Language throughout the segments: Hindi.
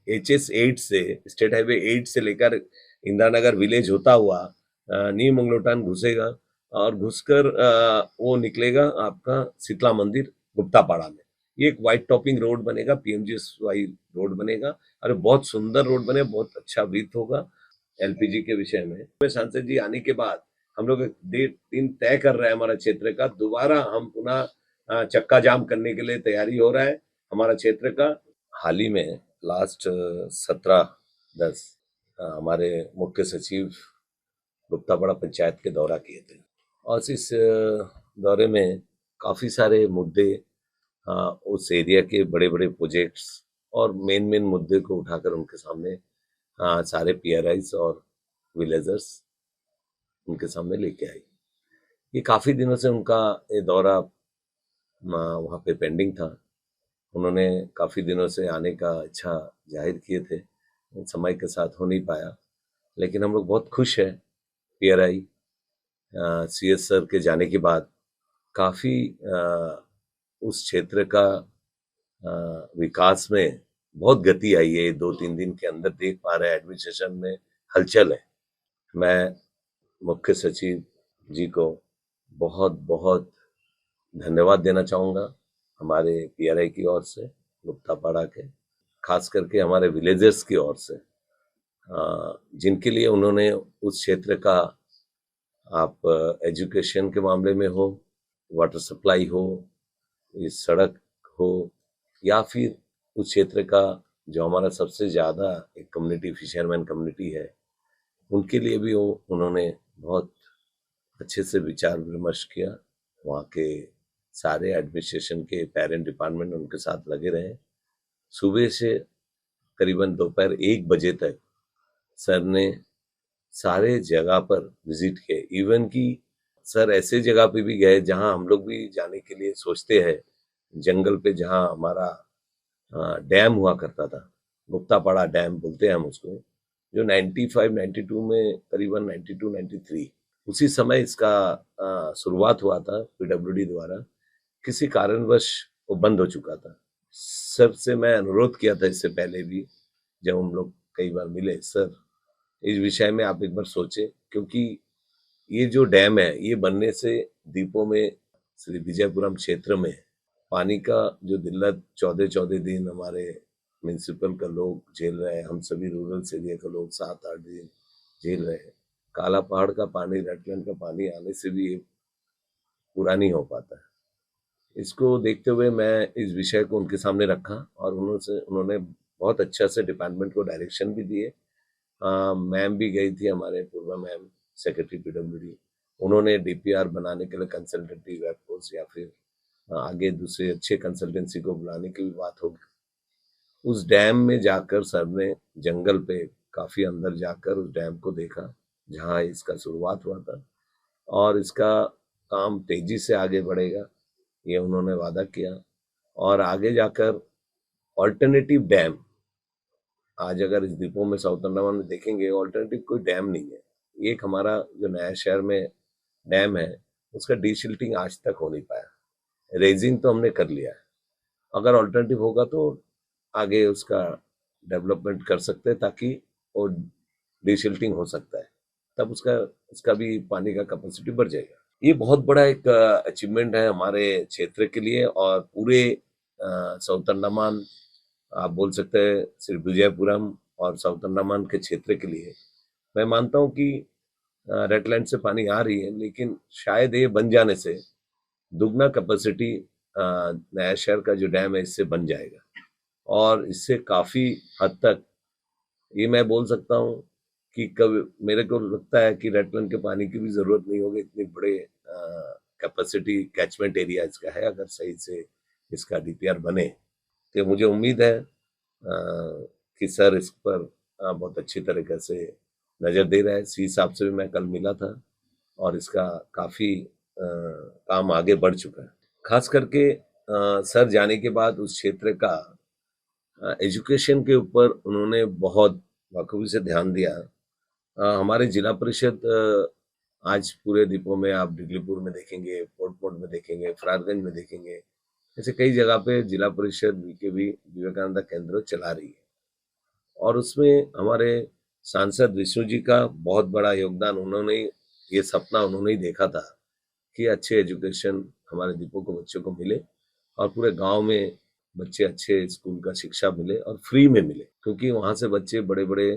HS 8 से, स्टेट हाईवे 8 से लेकर इंदिरा नगर विलेज होता हुआ न्यू मंगलोटान घुसेगा और घुसकर वो निकलेगा आपका शीतला मंदिर गुप्तापाड़ा में। ये एक व्हाइट टॉपिंग रोड बनेगा, PMGSY रोड बनेगा और बहुत सुंदर रोड बने, बहुत अच्छा वित्त होगा। LPG के विषय में सांसद जी आने के बाद हम लोग डेट दिन तय कर रहे हैं हमारा क्षेत्र का, दोबारा हम पुनः चक्का जाम करने के लिए तैयारी हो रहा है हमारा क्षेत्र का। हाल ही में लास्ट 17/10 हमारे मुख्य सचिव गुप्तापाड़ा पंचायत के दौरा किए थे और इस दौरे में काफी सारे मुद्दे उस एरिया के बड़े बड़े प्रोजेक्ट्स और मेन मुद्दे को उठाकर उनके सामने सारे PRIs और विलेजर्स उनके सामने लेके आई। ये काफी दिनों से उनका ये दौरा वहाँ पे पेंडिंग था। उन्होंने काफी दिनों से आने का इच्छा जाहिर किए थे, समय के साथ हो नहीं पाया, लेकिन हम लोग बहुत खुश हैं PRI CS सर के जाने के बाद काफी उस क्षेत्र का विकास में बहुत गति आई है। 2-3 दिन के अंदर देख पा रहे हैं एडमिनिस्ट्रेशन में हलचल है। मैं मुख्य सचिव जी को बहुत बहुत धन्यवाद देना चाहूँगा हमारे PRI की ओर से, गुप्तापाड़ा के, खास करके हमारे विलेजर्स की ओर से, जिनके लिए उन्होंने उस क्षेत्र का आप एजुकेशन के मामले में हो, वाटर सप्लाई हो, इस सड़क हो, या फिर उस क्षेत्र का जो हमारा सबसे ज़्यादा एक कम्युनिटी फिशरमैन कम्युनिटी है, उनके लिए भी उन्होंने बहुत अच्छे से विचार विमर्श किया। वहाँ के सारे एडमिनिस्ट्रेशन के पेरेंट डिपार्टमेंट उनके साथ लगे रहे। सुबह से करीबन दोपहर 1 बजे तक सर ने सारे जगह पर विजिट किए। इवन कि सर ऐसे जगह पे भी गए जहां हम लोग भी जाने के लिए सोचते हैं, जंगल पे जहां हमारा डैम हुआ करता था, गुप्तापाड़ा डैम बोलते हैं हम उसको, जो 95-92 में, करीबन 92-93 उसी समय इसका शुरुआत हुआ था PWD द्वारा। किसी कारणवश वो बंद हो चुका था। सर से मैं अनुरोध किया था इससे पहले भी, जब हम लोग कई बार मिले, सर इस विषय में आप एक बार सोचें, क्योंकि ये जो डैम है ये बनने से द्वीपों में, श्री विजयपुरम क्षेत्र में पानी का जो दिल्लत 14 दिन हमारे म्यूनसिपल का लोग झेल रहे हैं, हम सभी रूरल एरिया का लोग 7-8 दिन झेल रहे हैं। काला पहाड़ का पानी, रटलैंड का पानी आने से भी ये पूरा नहीं हो पाता है। इसको देखते हुए मैं इस विषय को उनके सामने रखा और उन्होंने बहुत अच्छा से डिपार्टमेंट को डायरेक्शन भी दिए। मैम भी गई थी, हमारे पूर्वा मैम, सेक्रेटरी PWD, उन्होंने DPR बनाने के लिए कंसल्टेंटी वेबफोर्स या फिर आगे दूसरे अच्छे कंसल्टेंसी को बुलाने की भी बात होगी। उस डैम में जाकर सर ने जंगल पे काफी अंदर जाकर उस डैम को देखा जहां इसका शुरुआत हुआ था, और इसका काम तेजी से आगे बढ़ेगा ये उन्होंने वादा किया। और आगे जाकर ऑल्टरनेटिव डैम, आज अगर इस द्वीपों में, साउथ अंडमान में देखेंगे, ऑल्टरनेटिव कोई डैम नहीं है। एक हमारा जो नया शहर में डैम है उसका डीसिल्टिंग आज तक हो नहीं पाया। रेजिंग तो हमने कर लिया है, अगर ऑल्टरनेटिव होगा तो आगे उसका डेवलपमेंट कर सकते हैं ताकि वो डीसिल्टिंग हो सकता है, तब उसका भी पानी का कैपेसिटी बढ़ जाएगा। ये बहुत बड़ा एक अचीवमेंट है हमारे क्षेत्र के लिए और पूरे साउथ अंडमान, आप बोल सकते हैं सिर्फ विजयपुरम और साउथ अंडमान के क्षेत्र के लिए। मैं मानता हूँ कि रेडलैंड से पानी आ रही है, लेकिन शायद ये बन जाने से दुगना कैपेसिटी नया शहर का जो डैम है इससे बन जाएगा, और इससे काफी हद तक ये मैं बोल सकता हूँ कि कभी मेरे को लगता है कि रेडलैंड के पानी की भी जरूरत नहीं होगी। इतनी बड़े कैपेसिटी कैचमेंट एरिया इसका है, अगर सही से इसका DPR बने तो मुझे उम्मीद है कि सर इस पर बहुत अच्छी तरीके से नजर दे रहा है। सी साहब से भी मैं कल मिला था और इसका काफी काम आगे बढ़ चुका है। खास करके सर जाने के बाद उस क्षेत्र का एजुकेशन के ऊपर उन्होंने बहुत बखूबी से ध्यान दिया। हमारे जिला परिषद आज पूरे द्वीपों में, आप डिगलीपुर में देखेंगे, पोर्टमोट में देखेंगे, फरारगंज में देखेंगे, ऐसे कई जगह पे जिला परिषद के भी विवेकानंद केंद्र चला रही है। और उसमें हमारे सांसद विष्णु जी का बहुत बड़ा योगदान, उन्होंने ये सपना उन्होंने ही देखा था कि अच्छे एजुकेशन हमारे दीपों को बच्चों को मिले और पूरे गांव में बच्चे अच्छे स्कूल का शिक्षा मिले और फ्री में मिले, क्योंकि वहां से बच्चे बड़े बड़े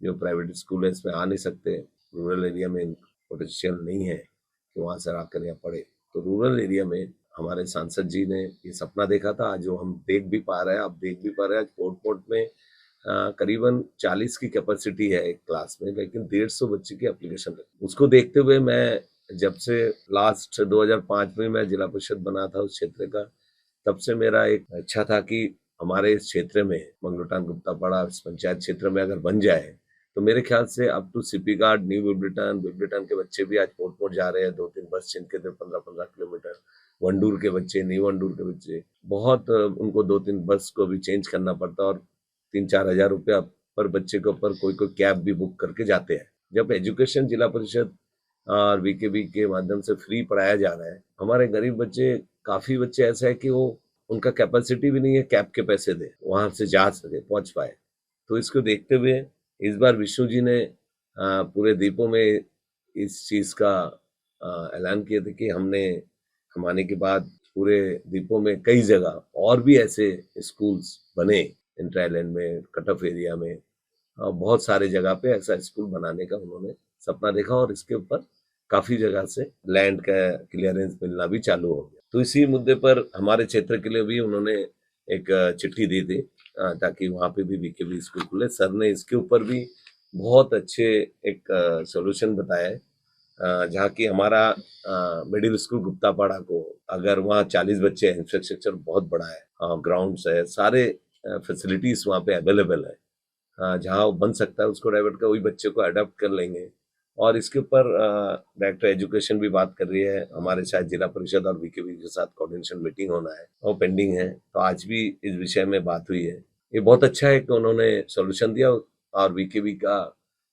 जो प्राइवेट स्कूल है इसमें आ नहीं सकते, रूरल एरिया में पोटेंशियल नहीं है कि वहां से आकर यहाँ पढ़े। तो रूरल एरिया में हमारे सांसद जी ने ये सपना देखा था, जो हम देख भी पा रहे हैं। आप देख भी पा रहे हैं, पोर्ट पोर्ट में करीबन 40 की कैपेसिटी है एक क्लास में, लेकिन 150 बच्चे की एप्लीकेशन है। उसको देखते हुए मैं जब से लास्ट 2005 में मैं जिला परिषद बना था उस क्षेत्र का, तब से मेरा एक इच्छा था कि हमारे इस क्षेत्र में मंगलोटान गुप्तापाड़ा इस पंचायत क्षेत्र में अगर बन जाए तो मेरे ख्याल से up to CP guard, new बिब्लिटन के बच्चे भी आज पोर्ट पोर्ट जा रहे हैं, 2-3 बस जिनके थे 15-15 किलोमीटर। वंडूर के बच्चे, न्यू वंडूर के बच्चे बहुत उनको 2-3 बस को भी चेंज करना पड़ता और 3-4 हजार रुपया पर बच्चे के ऊपर कोई कोई कैब भी बुक करके जाते हैं। जब एजुकेशन जिला परिषद और वीकेबी के माध्यम से फ्री पढ़ाया जा रहा है, हमारे गरीब बच्चे, काफी बच्चे ऐसे है कि वो उनका कैपेसिटी भी नहीं है कैब के पैसे दे वहां से जा सके, पहुंच पाए। तो इसको देखते हुए इस बार विष्णु जी ने पूरे द्वीपों में इस चीज का ऐलान किया था कि हमने हम आने के बाद पूरे द्वीपों में कई जगह और भी ऐसे स्कूल्स बने, इंट्रा आइलैंड में, कट ऑफ एरिया में, बहुत सारे जगह पे ऐसा स्कूल बनाने का उन्होंने सपना देखा और इसके ऊपर काफी जगह से लैंड का क्लियरेंस मिलना भी चालू हो गया। तो इसी मुद्दे पर हमारे क्षेत्र के लिए भी उन्होंने एक चिट्ठी दी थी ताकि वहां पे भी वीकेबी स्कूल खुले। सर ने इसके ऊपर भी बहुत अच्छे एक सॉल्यूशन बताया है, जहाँ की हमारा मिडिल स्कूल गुप्तापाड़ा को अगर वहाँ 40 बच्चे हैं, इंफ्रास्ट्रक्चर बहुत बड़ा है, ग्राउंड्स है, सारे फैसिलिटीज वहाँ पे अवेलेबल है, जहाँ वो बन सकता है उसको डाइवर्ट कर वही बच्चे को अडॉप्ट कर लेंगे। और इसके ऊपर डायरेक्टर एजुकेशन भी बात कर रही है, हमारे शायद जिला परिषद और वीकेबी के साथ कोऑर्डिनेशन मीटिंग होना है, वो पेंडिंग है। तो आज भी इस विषय में बात हुई है। ये बहुत अच्छा है कि उन्होंने सोल्यूशन दिया और वीकेबी का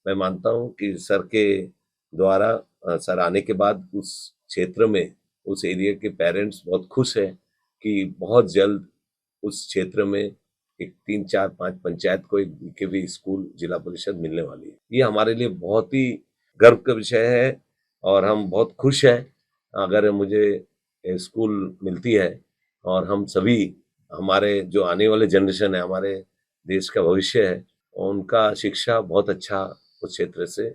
मैं मानता हूँ कि सर के द्वारा सर आने के बाद उस क्षेत्र में, उस एरिया के पेरेंट्स बहुत खुश है कि बहुत जल्द उस क्षेत्र में एक 3-4-5 पंचायत को एक वीकेबी स्कूल जिला परिषद मिलने वाली है। ये हमारे लिए बहुत ही गर्व का विषय है और हम बहुत खुश हैं अगर मुझे स्कूल मिलती है। और हम सभी, हमारे जो आने वाले जनरेशन है, हमारे देश का भविष्य है, उनका शिक्षा बहुत अच्छा उस क्षेत्र से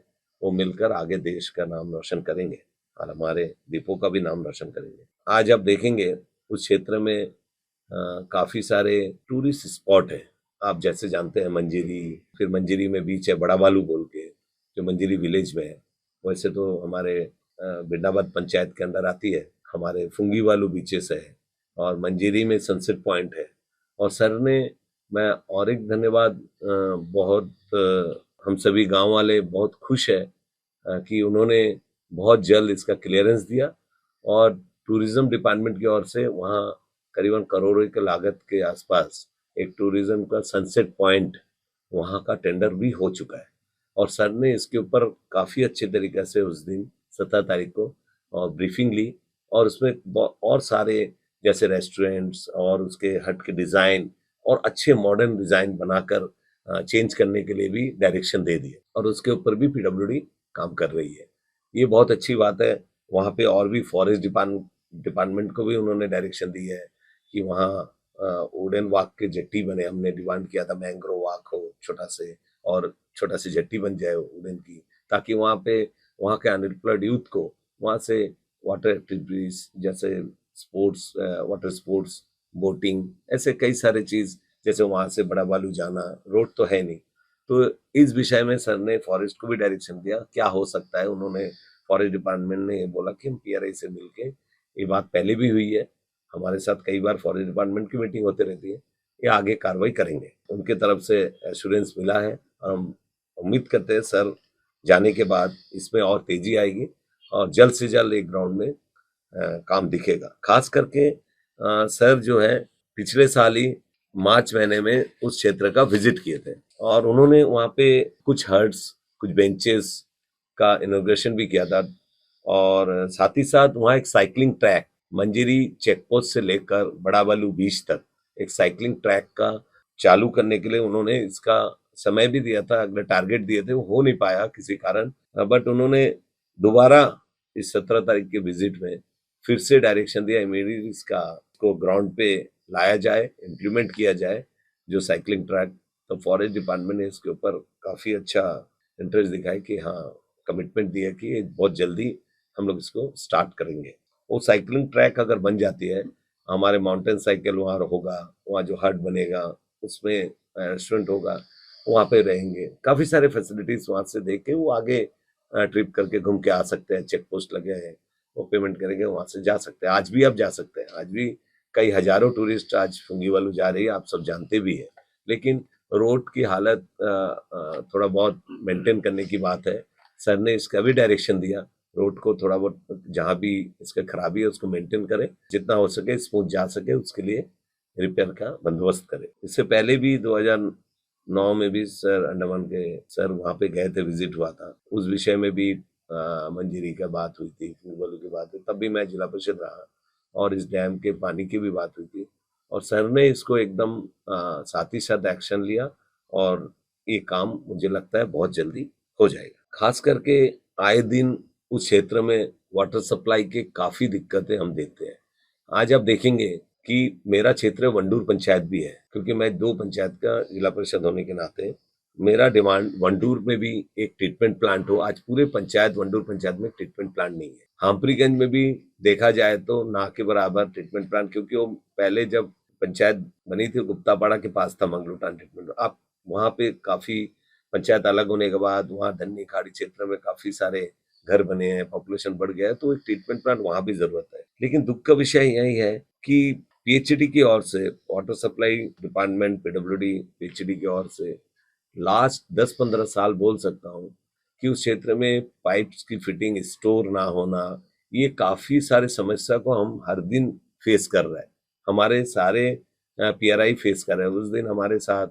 वो मिलकर आगे देश का नाम रोशन करेंगे और हमारे द्वीपों का भी नाम रोशन करेंगे। आज आप देखेंगे उस क्षेत्र में काफी सारे टूरिस्ट स्पॉट है। आप जैसे जानते हैं मंजीरी, फिर मंजीरी में बीच है बड़ा बालू बोल के, जो मंजीरी विलेज में है। वैसे तो हमारे बिंडाबाद पंचायत के अंदर आती है। हमारे फुंगी वालू बीचेस है और मंजीरी में सनसेट पॉइंट है। और सर ने, मैं और एक धन्यवाद, बहुत हम सभी गांव वाले बहुत खुश है कि उन्होंने बहुत जल्द इसका क्लियरेंस दिया और टूरिज्म डिपार्टमेंट की ओर से वहाँ करीबन करोड़ों की लागत के आसपास एक टूरिज्म का सनसेट पॉइंट वहाँ का टेंडर भी हो चुका है। और सर ने इसके ऊपर काफी अच्छे तरीके से उस दिन 17 तारीख को और ब्रीफिंग ली और उसमें और सारे जैसे रेस्टोरेंट्स और उसके हट के डिजाइन और अच्छे मॉडर्न डिजाइन बनाकर चेंज करने के लिए भी डायरेक्शन दे दिए और उसके ऊपर भी पीडब्ल्यूडी काम कर रही है। ये बहुत अच्छी बात है। वहाँ पे और भी फॉरेस्ट डिपार्टमेंट को भी उन्होंने डायरेक्शन दी है कि वहाँ वुडन वाक के जेट्टी बने। हमने डिमांड किया था मैंग्रोव वाक हो छोटा से, और छोटा सी जेट्टी बन जाए वुडन की, ताकि वहाँ पे वहाँ के अनएम्प्लॉयड यूथ को वहाँ से वाटर एक्टिविटीज जैसे स्पोर्ट्स, वाटर स्पोर्ट्स, बोटिंग, ऐसे कई सारे चीज, जैसे वहां से बड़ा बालू जाना, रोड तो है नहीं। तो इस विषय में सर ने फॉरेस्ट को भी डायरेक्शन दिया क्या हो सकता है। उन्होंने, फॉरेस्ट डिपार्टमेंट ने ये बोला कि हम पीआरआई से मिलके, ये बात पहले भी हुई है हमारे साथ, कई बार फॉरेस्ट डिपार्टमेंट की मीटिंग होती रहती है, ये आगे कार्रवाई करेंगे। उनके तरफ से एश्योरेंस मिला है और हम उम्मीद करते हैं सर जाने के बाद इसमें और तेजी आएगी और जल्द से जल्द एक ग्राउंड में काम दिखेगा। खास करके सर जो है पिछले साल ही मार्च महीने में उस क्षेत्र का विजिट किए थे और उन्होंने वहाँ पे कुछ हट्स, कुछ बेंचेस का इनॉग्रेशन भी किया था और साथ ही साथ वहाँ एक साइकिलिंग ट्रैक, मंजीरी चेकपोस्ट से लेकर बड़ा बालू बीच तक एक साइकिलिंग ट्रैक का चालू करने के लिए उन्होंने इसका समय भी दिया था, अगले टारगेट दिए थे, वो हो नहीं पाया किसी कारण, बट उन्होंने दोबारा इस 17 तारीख के विजिट में फिर से डायरेक्शन दिया इमीडिएटली इसका को ग्राउंड पे लाया जाए, इम्प्लीमेंट किया जाए जो साइकिलिंग ट्रैक। तो फॉरेस्ट डिपार्टमेंट ने इसके ऊपर काफी अच्छा इंटरेस्ट दिखाया कि हाँ, कमिटमेंट दिया कि बहुत जल्दी हम लोग इसको स्टार्ट करेंगे। वो साइकिलिंग ट्रैक अगर बन जाती है, हमारे माउंटेन साइकिल वहाँ होगा, वहाँ जो हट बनेगा उसमें रेस्टोरेंट होगा, वहाँ पे रहेंगे, काफी सारे फैसिलिटीज वहाँ से देख के वो आगे ट्रिप करके घूम के आ सकते हैं। चेक पोस्ट लगे हैं, वो पेमेंट करेंगे, वहाँ से जा सकते हैं। आज भी आप जा सकते हैं, आज भी कई हजारों टूरिस्ट आज फुंगीवालू जा रही है, आप सब जानते भी है। लेकिन रोड की हालत थोड़ा बहुत मेंटेन करने की बात है। सर ने इसका भी डायरेक्शन दिया, रोड को थोड़ा बहुत जहाँ भी इसका खराबी है उसको मेंटेन करें, जितना हो सके स्मूथ जा सके उसके लिए रिपेयर का बंदोबस्त करें। इससे पहले भी 2009 में भी सर अंडमान के सर वहाँ पे गए थे, विजिट हुआ था, उस विषय में भी मंजरी का बात हुई थी, फुंगीवालू की बात हुई, तब भी मैं जिला परिषद रहा और इस डैम के पानी की भी बात हुई थी और सर ने इसको एकदम साथ ही साथ एक्शन लिया और ये काम मुझे लगता है बहुत जल्दी हो जाएगा। खास करके आए दिन उस क्षेत्र में वाटर सप्लाई के काफी दिक्कतें हम देखते हैं। आज आप देखेंगे कि मेरा क्षेत्र वंडूर पंचायत भी है, क्योंकि मैं 2 पंचायत का जिला परिषद होने के नाते मेरा डिमांड वंडूर में भी एक ट्रीटमेंट प्लांट हो। आज पूरे पंचायत वंडूर पंचायत में ट्रीटमेंट प्लांट नहीं है। हाम्परीगंज में भी देखा जाए तो ना के बराबर ट्रीटमेंट प्लांट, क्योंकि वो पहले जब पंचायत बनी थी गुप्तापाड़ा के पास था मंगलोटान ट्रीटमेंट। अब वहाँ पे काफी पंचायत अलग होने के बाद वहाँ धन्नी खाड़ी क्षेत्र में काफी सारे घर बने हैं, पॉपुलेशन बढ़ गया है, तो एक ट्रीटमेंट प्लांट वहाँ भी जरूरत है। लेकिन दुख का विषय यही है कि पीएचडी की ओर से, water supply department PWD PhD की ओर से लास्ट 10-15 साल बोल सकता हूँ कि उस क्षेत्र में पाइप्स की फिटिंग, स्टोर ना होना, ये काफी सारे समस्या को हम हर दिन फेस कर रहे हैं। हमारे सारे पीआरआई फेस कर रहे हैं। उस दिन हमारे साथ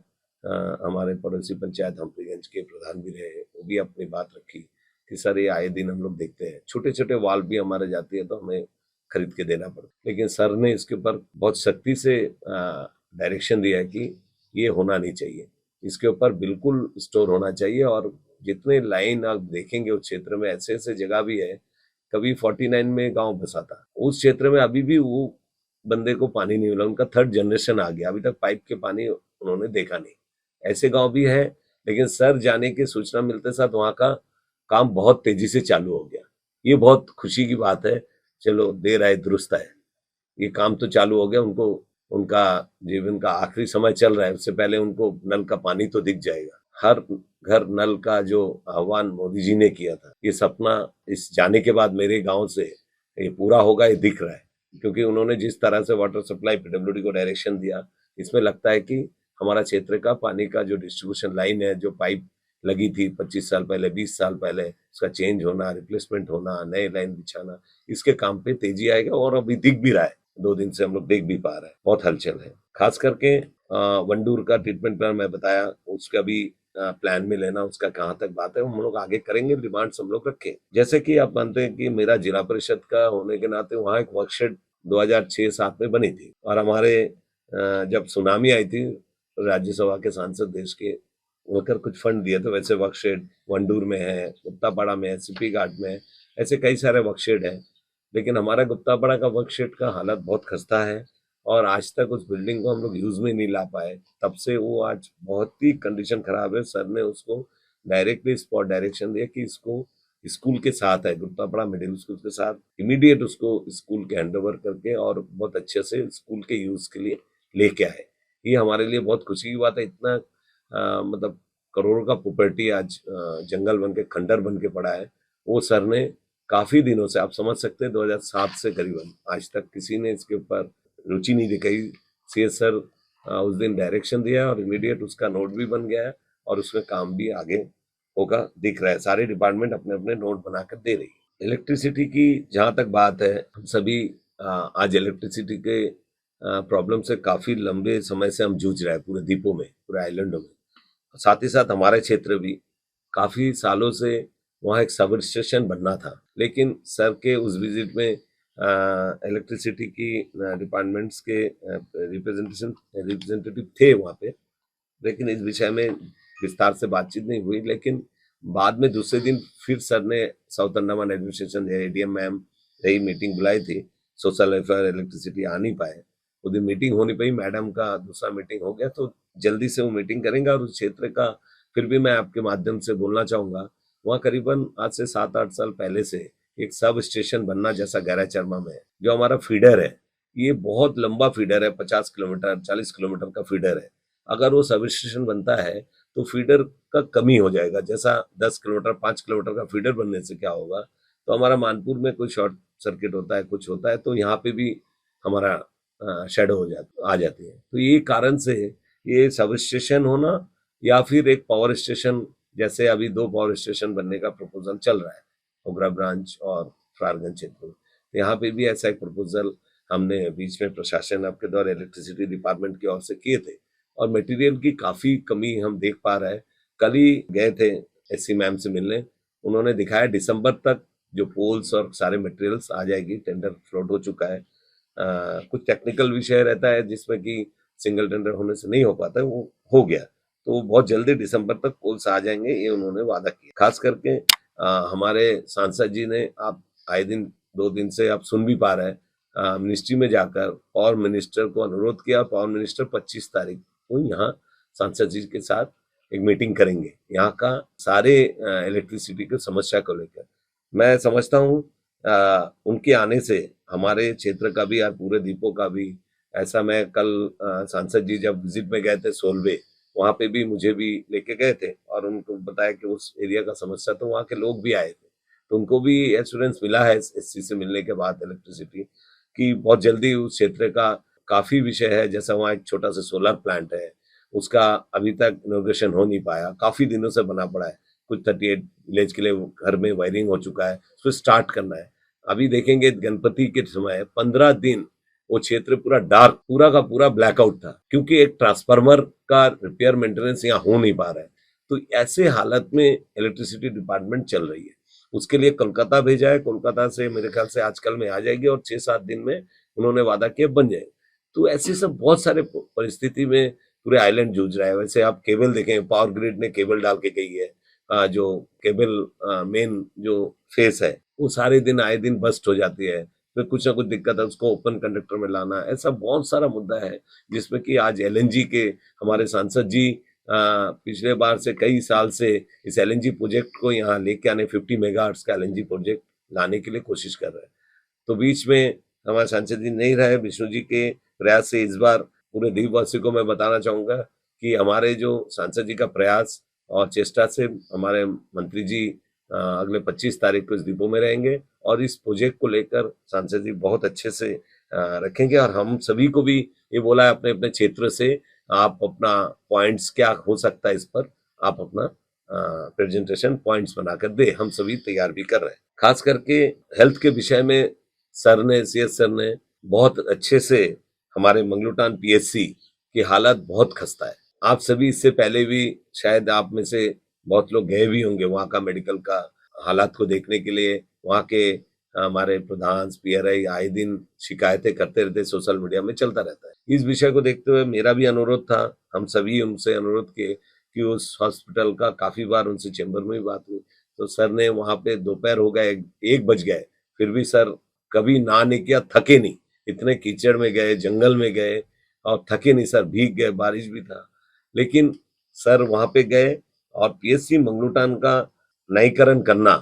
हमारे पड़ोसी पंचायत हम्परीगंज के प्रधान भी रहे, वो भी अपनी बात रखी कि सर ये आए दिन हम लोग देखते हैं छोटे छोटे वाल भी हमारे जाती है तो हमें खरीद के देना पड़ता, लेकिन सर ने इसके ऊपर बहुत सख्ती से डायरेक्शन दिया है कि ये होना नहीं चाहिए, इसके ऊपर बिल्कुल स्टोर होना चाहिए। और जितने लाइन आप देखेंगे उस क्षेत्र में ऐसे ऐसे जगह भी है, कभी 49 में गांव बसा था, उस क्षेत्र में अभी भी वो बंदे को पानी नहीं मिला, उनका 3rd जनरेशन आ गया, अभी तक पाइप के पानी उन्होंने देखा नहीं। ऐसे गांव भी है, लेकिन सर जाने की सूचना मिलते साथ वहां का काम बहुत तेजी से चालू हो गया। ये बहुत खुशी की बात है। चलो देर आए दुरुस्त आए, ये काम तो चालू हो गया। उनको उनका जीवन का आखिरी समय चल रहा है, उससे पहले उनको नल का पानी तो दिख जाएगा। हर घर नल का जो आह्वान मोदी जी ने किया था, ये सपना इस जाने के बाद मेरे गांव से ये पूरा होगा, ये दिख रहा है। क्योंकि उन्होंने जिस तरह से वाटर सप्लाई पीडब्ल्यूडी को डायरेक्शन दिया, इसमें लगता है कि हमारा क्षेत्र का पानी का जो डिस्ट्रीब्यूशन लाइन है, जो पाइप लगी थी 25 साल पहले, 20 साल पहले, उसका चेंज होना, रिप्लेसमेंट होना, नए लाइन बिछाना, इसके काम पे तेजी आएगा। और अभी दिख भी रहा है, 2 दिन से हम लोग देख भी पा रहे हैं, बहुत हलचल है। खास करके वंडूर का ट्रीटमेंट प्लान मैं बताया, उसका भी प्लान में लेना, उसका कहाँ तक बात है हम लोग आगे करेंगे, डिमांड्स हम लोग रखें। जैसे कि आप मानते हैं कि मेरा जिला परिषद का होने के नाते वहाँ एक वर्कशेड 2006-7 में बनी थी, और हमारे जब सुनामी आई थी, राज्यसभा के सांसद देश के होकर कुछ फंड दिए, तो वैसे वर्कशेड वंडूर में है, गुप्तापाड़ा में है, सीपी घाट में है, ऐसे कई सारे वर्कशेड है। लेकिन हमारा गुप्तापाड़ा का वर्कशेड का हालत बहुत खस्ता है और आज तक उस बिल्डिंग को हम लोग यूज में नहीं ला पाए, तब से वो आज बहुत ही कंडीशन खराब है। सर ने उसको डायरेक्टली स्पॉट डायरेक्शन दिया कि इसको स्कूल के साथ है, गुप्तापाड़ा मिडिल स्कूल के साथ इमीडिएट उसको स्कूल के हैंड ओवर करके और बहुत अच्छे से स्कूल के यूज के लिए लेके आए। ये हमारे लिए बहुत खुशी की बात है। इतना मतलब करोड़ों का प्रॉपर्टी आज जंगल बन के खंडर बन के पड़ा है, वो सर ने काफी दिनों से, आप समझ सकते हैं 2007 से करीबन आज तक किसी ने इसके ऊपर रुचि नहीं दिखाई। सीएस सर उस दिन डायरेक्शन दिया और इमीडिएट उसका नोट भी बन गया है और उसमें काम भी आगे होगा दिख रहा है। सारे डिपार्टमेंट अपने अपने नोट बनाकर दे रही है। इलेक्ट्रिसिटी की जहां तक बात है, हम सभी आज इलेक्ट्रिसिटी के प्रॉब्लम से काफी लंबे समय से हम जूझ रहे हैं, पूरे द्वीपों में, पूरे आइलैंडों में। साथ ही साथ हमारे क्षेत्र भी काफी सालों से वहाँ एक सब स्टेशन बनना था, लेकिन सर के उस विजिट में इलेक्ट्रिसिटी की डिपार्टमेंट्स के रिप्रेजेंटेटिव थे वहाँ पे, लेकिन इस विषय में विस्तार से बातचीत नहीं हुई, लेकिन बाद में दूसरे दिन फिर सर ने south Andaman administration ADM ma'am रही मीटिंग बुलाई थी, सोशल वेलफेयर इलेक्ट्रिसिटी आ नहीं पाए, उस दिन मीटिंग हो नहीं पाई, मैडम का दूसरा मीटिंग हो गया, तो जल्दी से वो मीटिंग करेंगे। और उस क्षेत्र का फिर भी मैं आपके माध्यम से बोलना चाहूंगा, वहाँ करीबन आज से 7-8 साल पहले से एक सब स्टेशन बनना जैसा गहरा चरमा में है, जो हमारा फीडर है, ये बहुत लंबा फीडर है, 50 किलोमीटर 40 किलोमीटर का फीडर है। अगर वो सब स्टेशन बनता है तो फीडर का कमी हो जाएगा, जैसा 10 किलोमीटर 5 किलोमीटर का फीडर बनने से क्या होगा, तो हमारा मानपुर में कोई शॉर्ट सर्किट होता है, कुछ होता है, तो यहाँ पे भी हमारा शेडो आ जाती है। तो ये कारण से ये सब स्टेशन होना या फिर एक पावर स्टेशन, जैसे अभी 2 पावर स्टेशन बनने का प्रपोजल चल रहा है, ओगरा ब्रांच और फरारगंज क्षेत्र में, तो यहाँ पे भी ऐसा एक प्रपोजल हमने बीच में प्रशासन आपके द्वारा इलेक्ट्रिसिटी डिपार्टमेंट की ओर से किए थे, और मटेरियल की काफी कमी हम देख पा रहे हैं। कल ही गए थे एससी मैम से मिलने, उन्होंने दिखाया दिसंबर तक जो पोल्स और सारे मटेरियल्स आ जाएगी, टेंडर फ्लोट हो चुका है। कुछ टेक्निकल विषय रहता है जिसमें कि सिंगल टेंडर होने से नहीं हो पाता है, वो हो गया, तो बहुत जल्दी दिसंबर तक पोल्स आ जाएंगे, ये उन्होंने वादा किया। खास करके हमारे सांसद जी ने, आप आए दिन 2 दिन से आप सुन भी पा रहे हैं, मिनिस्ट्री में जाकर पावर मिनिस्टर को अनुरोध किया, पावर मिनिस्टर 25 तारीख को यहाँ सांसद जी के साथ एक मीटिंग करेंगे, यहाँ का सारे इलेक्ट्रिसिटी की समस्या को लेकर। मैं समझता हूँ उनके आने से हमारे क्षेत्र का भी और पूरे द्वीपों का भी, ऐसा मैं कल सांसद जी जब विजिट में गए थे सोलवे, वहां पे भी मुझे भी लेके गए थे और उनको बताया कि उस एरिया का समस्या, तो वहाँ के लोग भी आए थे, तो उनको भी एश्योरेंस मिला है एससी से मिलने के बाद इलेक्ट्रिसिटी की, बहुत जल्दी उस क्षेत्र का काफी विषय है। जैसा वहाँ एक छोटा सा सोलर प्लांट है, उसका अभी तक इनोग्रेशन हो नहीं पाया, काफी दिनों से बना पड़ा है, कुछ 38 विलेज के लिए घर में वायरिंग हो चुका है, उसको स्टार्ट करना है। अभी देखेंगे गणपति के समय 15 दिन वो क्षेत्र पूरा डार्क, पूरा का पूरा ब्लैकआउट था, क्योंकि एक ट्रांसफार्मर का रिपेयर मेंटेनेंस यहाँ हो नहीं पा रहा है। तो ऐसे हालत में इलेक्ट्रिसिटी डिपार्टमेंट चल रही है, उसके लिए कोलकाता भेजा है, कोलकाता से मेरे ख्याल से आजकल में आ जाएगी और 6-7 दिन में उन्होंने वादा किया बन जाएगी। तो ऐसे सब बहुत सारे परिस्थिति में पूरे आइलैंड जूझ रहा है। वैसे आप केबल देखें, पावर ग्रिड ने केबल डाल के गई है, जो केबल मेन जो फेस है वो सारे दिन आए दिन बस्ट हो जाती है, फिर कुछ ना कुछ दिक्कत है, उसको ओपन कंडक्टर में लाना, ऐसा बहुत सारा मुद्दा है जिसमें कि आज एलएनजी के हमारे सांसद जी पिछले बार से कई साल से इस एलएनजी प्रोजेक्ट को यहाँ लेके आने, 50 मेगाहर्ट्ज का एलएनजी प्रोजेक्ट लाने के लिए कोशिश कर रहे हैं। तो बीच में हमारे सांसद जी नहीं रहे, विष्णु जी के प्रयास से इस बार पूरे द्वीपवासी को मैं बताना चाहूंगा कि हमारे जो सांसद जी का प्रयास और चेष्टा से हमारे मंत्री जी अगले 25 तारीख को इस द्वीपों में रहेंगे और इस प्रोजेक्ट को लेकर सांसद जी बहुत अच्छे से रखेंगे। और हम सभी को भी ये बोला है अपने अपने क्षेत्र से, आप अपना पॉइंट्स क्या हो सकता है इस पर आप अपना प्रेजेंटेशन पॉइंट्स बनाकर दे, हम सभी तैयार भी कर रहे हैं। खास करके हेल्थ के विषय में सर ने, सीएस सर ने बहुत अच्छे से, हमारे मंगलूटान पीएचसी की हालत बहुत खस्ता है। आप सभी इससे पहले भी शायद आप में से बहुत लोग गए भी होंगे वहाँ का मेडिकल का हालात को देखने के लिए। वहाँ के हमारे प्रधान पीआरआई आए दिन शिकायतें करते रहते, सोशल मीडिया में चलता रहता है। इस विषय को देखते हुए मेरा भी अनुरोध था, हम सभी उनसे अनुरोध किए कि उस हॉस्पिटल का, काफी बार उनसे चैम्बर में भी बात हुई, तो सर ने वहाँ पे दोपहर हो गए, 1 बज गए, फिर भी सर कभी ना नहीं किया, थके नहीं, इतने कीचड़ में गए, जंगल में गए और थके नहीं सर, भीग गए, बारिश भी था, लेकिन सर वहां पे गए और पीएचसी मंगलूटान का नवीकरण करना,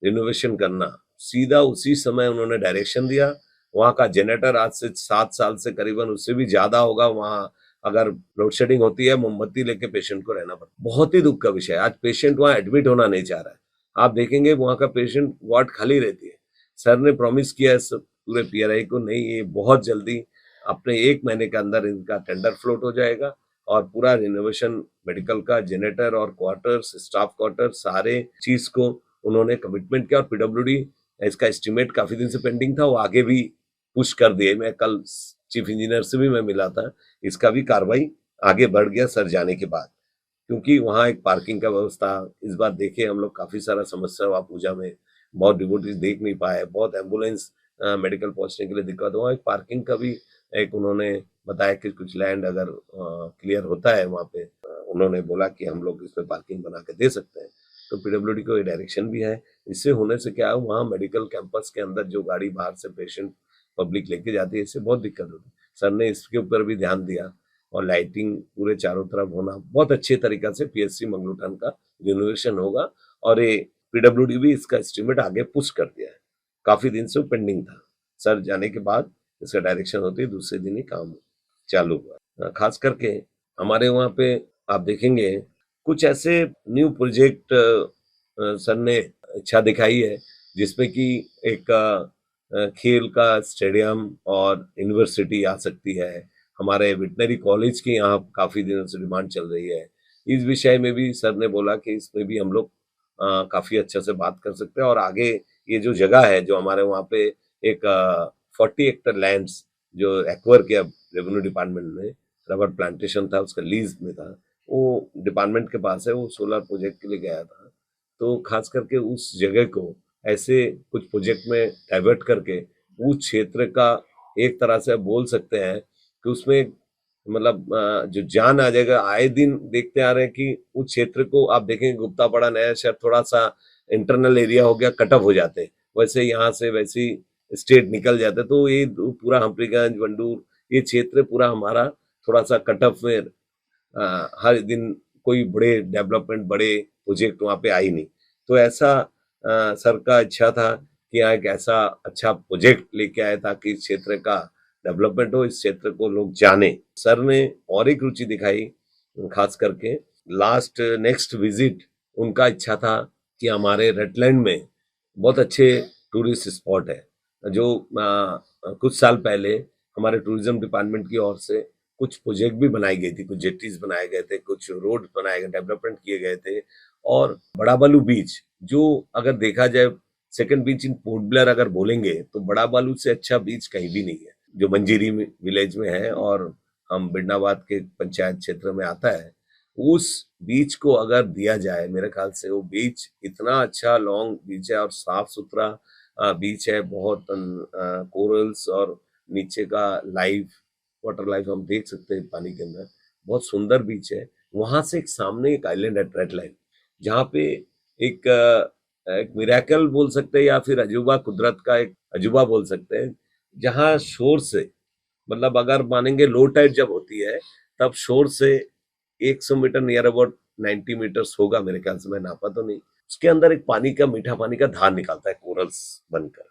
रिनोवेशन करना, सीधा उसी समय उन्होंने डायरेक्शन दिया। वहां का जनरेटर आज से 7 साल से करीबन, उससे भी ज्यादा होगा, वहां अगर लोड शेडिंग होती है मोमबत्ती लेके पेशेंट को रहना पड़ता है। बहुत ही दुख का विषय है, आज पेशेंट वहां एडमिट होना नहीं चाह रहा है। आप देखेंगे वहां का पेशेंट वार्ड खाली रहती है। सर ने प्रॉमिस किया है पूरे पीआरआई को, नहीं ये बहुत जल्दी अपने 1 महीने के अंदर इनका टेंडर फ्लोट हो जाएगा और पूरा रिनोवेशन, मेडिकल का, जनरेटर और क्वार्टर्स, स्टाफ क्वार्टर, सारे चीज को उन्होंने कमिटमेंट किया। और पीडब्ल्यूडी इसका एस्टिमेट काफी दिन से पेंडिंग था, वो आगे भी पुश कर दिए। मैं कल चीफ इंजीनियर से भी मैं मिला था, इसका भी कार्रवाई आगे बढ़ गया सर जाने के बाद, क्योंकि वहाँ एक पार्किंग का व्यवस्था, इस बार देखे हम लोग काफी सारा समस्या हुआ पूजा में, बहुत डिवोटीज देख नहीं पाए, बहुत एम्बुलेंस मेडिकल पहुंचने के लिए दिक्कत हुआ। एक पार्किंग का भी एक उन्होंने बताया कि कुछ लैंड अगर क्लियर होता है वहाँ पे उन्होंने बोला कि हम लोग इसमें पार्किंग बना के दे सकते हैं, तो पीडब्ल्यूडी को ये डायरेक्शन भी है। इससे होने से क्या है, वहाँ मेडिकल कैंपस के अंदर जो गाड़ी बाहर से पेशेंट पब्लिक लेके जाती है, इससे बहुत दिक्कत होती है। सर ने इसके ऊपर भी ध्यान दिया और लाइटिंग पूरे चारों तरफ होना, बहुत अच्छे तरीका से पीएचसी मंगलूटान का रिनोवेशन होगा। और ये पीडब्ल्यूडी भी इसका एस्टिमेट आगे पुश कर दिया है, काफी दिन से पेंडिंग था। सर जाने के बाद इसका डायरेक्शन होते ही दूसरे दिन ही काम चालू हुआ। खास करके हमारे वहाँ पे आप देखेंगे कुछ ऐसे न्यू प्रोजेक्ट सर ने इच्छा दिखाई है, जिसमें कि एक खेल का स्टेडियम और यूनिवर्सिटी आ सकती है। हमारे वेटनरी कॉलेज की यहाँ काफी दिनों से डिमांड चल रही है। इस विषय में भी सर ने बोला कि इसमें भी हम लोग काफी अच्छे से बात कर सकते हैं। और आगे ये जो जगह है, जो हमारे वहाँ पे एक 40 हेक्टर लैंड्स जो एक्वायर किया रेवेन्यू डिपार्टमेंट ने, रबर प्लांटेशन था, उसका लीज में था, वो डिपार्टमेंट के पास है, वो सोलर प्रोजेक्ट के लिए गया था। तो खास करके उस जगह को ऐसे कुछ प्रोजेक्ट में डाइवर्ट करके उस क्षेत्र का एक तरह से बोल सकते हैं कि उसमें मतलब जो जान आ जाएगा। आए दिन देखते आ रहे हैं कि उस क्षेत्र को आप देखेंगे, गुप्तापाड़ा नया शहर थोड़ा सा इंटरनल एरिया हो गया, कट ऑफ हो जाते हैं, वैसे यहाँ से वैसी स्टेट निकल जाते, तो ये पूरा हम्परीगंज वंडूर ये क्षेत्र पूरा हमारा थोड़ा सा कट ऑफ में हर दिन कोई बड़े डेवलपमेंट बड़े प्रोजेक्ट वहाँ पे आई नहीं। तो ऐसा सर का इच्छा था कि यहाँ एक ऐसा अच्छा प्रोजेक्ट लेके आए ताकि इस क्षेत्र का डेवलपमेंट हो, इस क्षेत्र को लोग जाने। सर ने और एक रुचि दिखाई, खास करके लास्ट नेक्स्ट विजिट उनका इच्छा था कि हमारे रेटलैंड में बहुत अच्छे टूरिस्ट स्पॉट है, जो कुछ साल पहले हमारे टूरिज्म डिपार्टमेंट की ओर से कुछ प्रोजेक्ट भी बनाई गई थी, कुछ जेटीज बनाए गए थे, कुछ रोड बनाए गए, डेवलपमेंट किए गए थे। और बड़ा बालू बीच, जो अगर देखा जाए सेकंड बीच इन पोर्ट ब्लेयर अगर बोलेंगे, तो बड़ा बालू से अच्छा बीच कहीं भी नहीं है, जो मंजीरी विलेज में है और हम बिडनाबाद के पंचायत क्षेत्र में आता है। उस बीच को अगर दिया जाए, मेरे ख्याल से वो बीच इतना अच्छा लॉन्ग बीच है और साफ सुथरा बीच है, बहुत कोरल्स और नीचे का लाइफ वाटर लाइफ हम देख सकते हैं पानी के अंदर, बहुत सुंदर बीच है। वहां से एक सामने एक आइलैंड है, रेड लाइन, जहाँ पे एक एक मिराकल बोल सकते हैं या फिर अजूबा, कुदरत का एक अजूबा बोल सकते हैं, जहाँ शोर से मतलब अगर मानेंगे लो टाइड जब होती है तब शोर से 100 मीटर नियर अबाउट 90 मीटर्स होगा मेरे ख्याल से, मैं नापा तो नहीं, उसके अंदर एक पानी का मीठा पानी का धार निकलता है कोरल्स बनकर।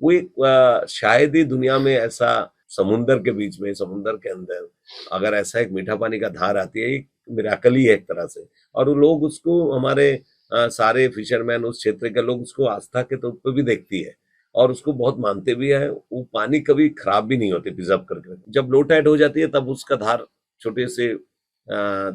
वो एक शायद ही दुनिया में ऐसा समुंदर के बीच में, समुंदर के अंदर अगर ऐसा एक मीठा पानी का धार आती है, एक मिराकल ही है एक तरह से। और वो लोग उसको हमारे सारे फिशरमैन उस क्षेत्र के लोग उसको आस्था के तौर पर भी देखती है और उसको बहुत मानते भी है। वो पानी कभी खराब भी नहीं होते, प्रिजर्व करके। जब लो टाइड हो जाती है तब उसका धार छोटे से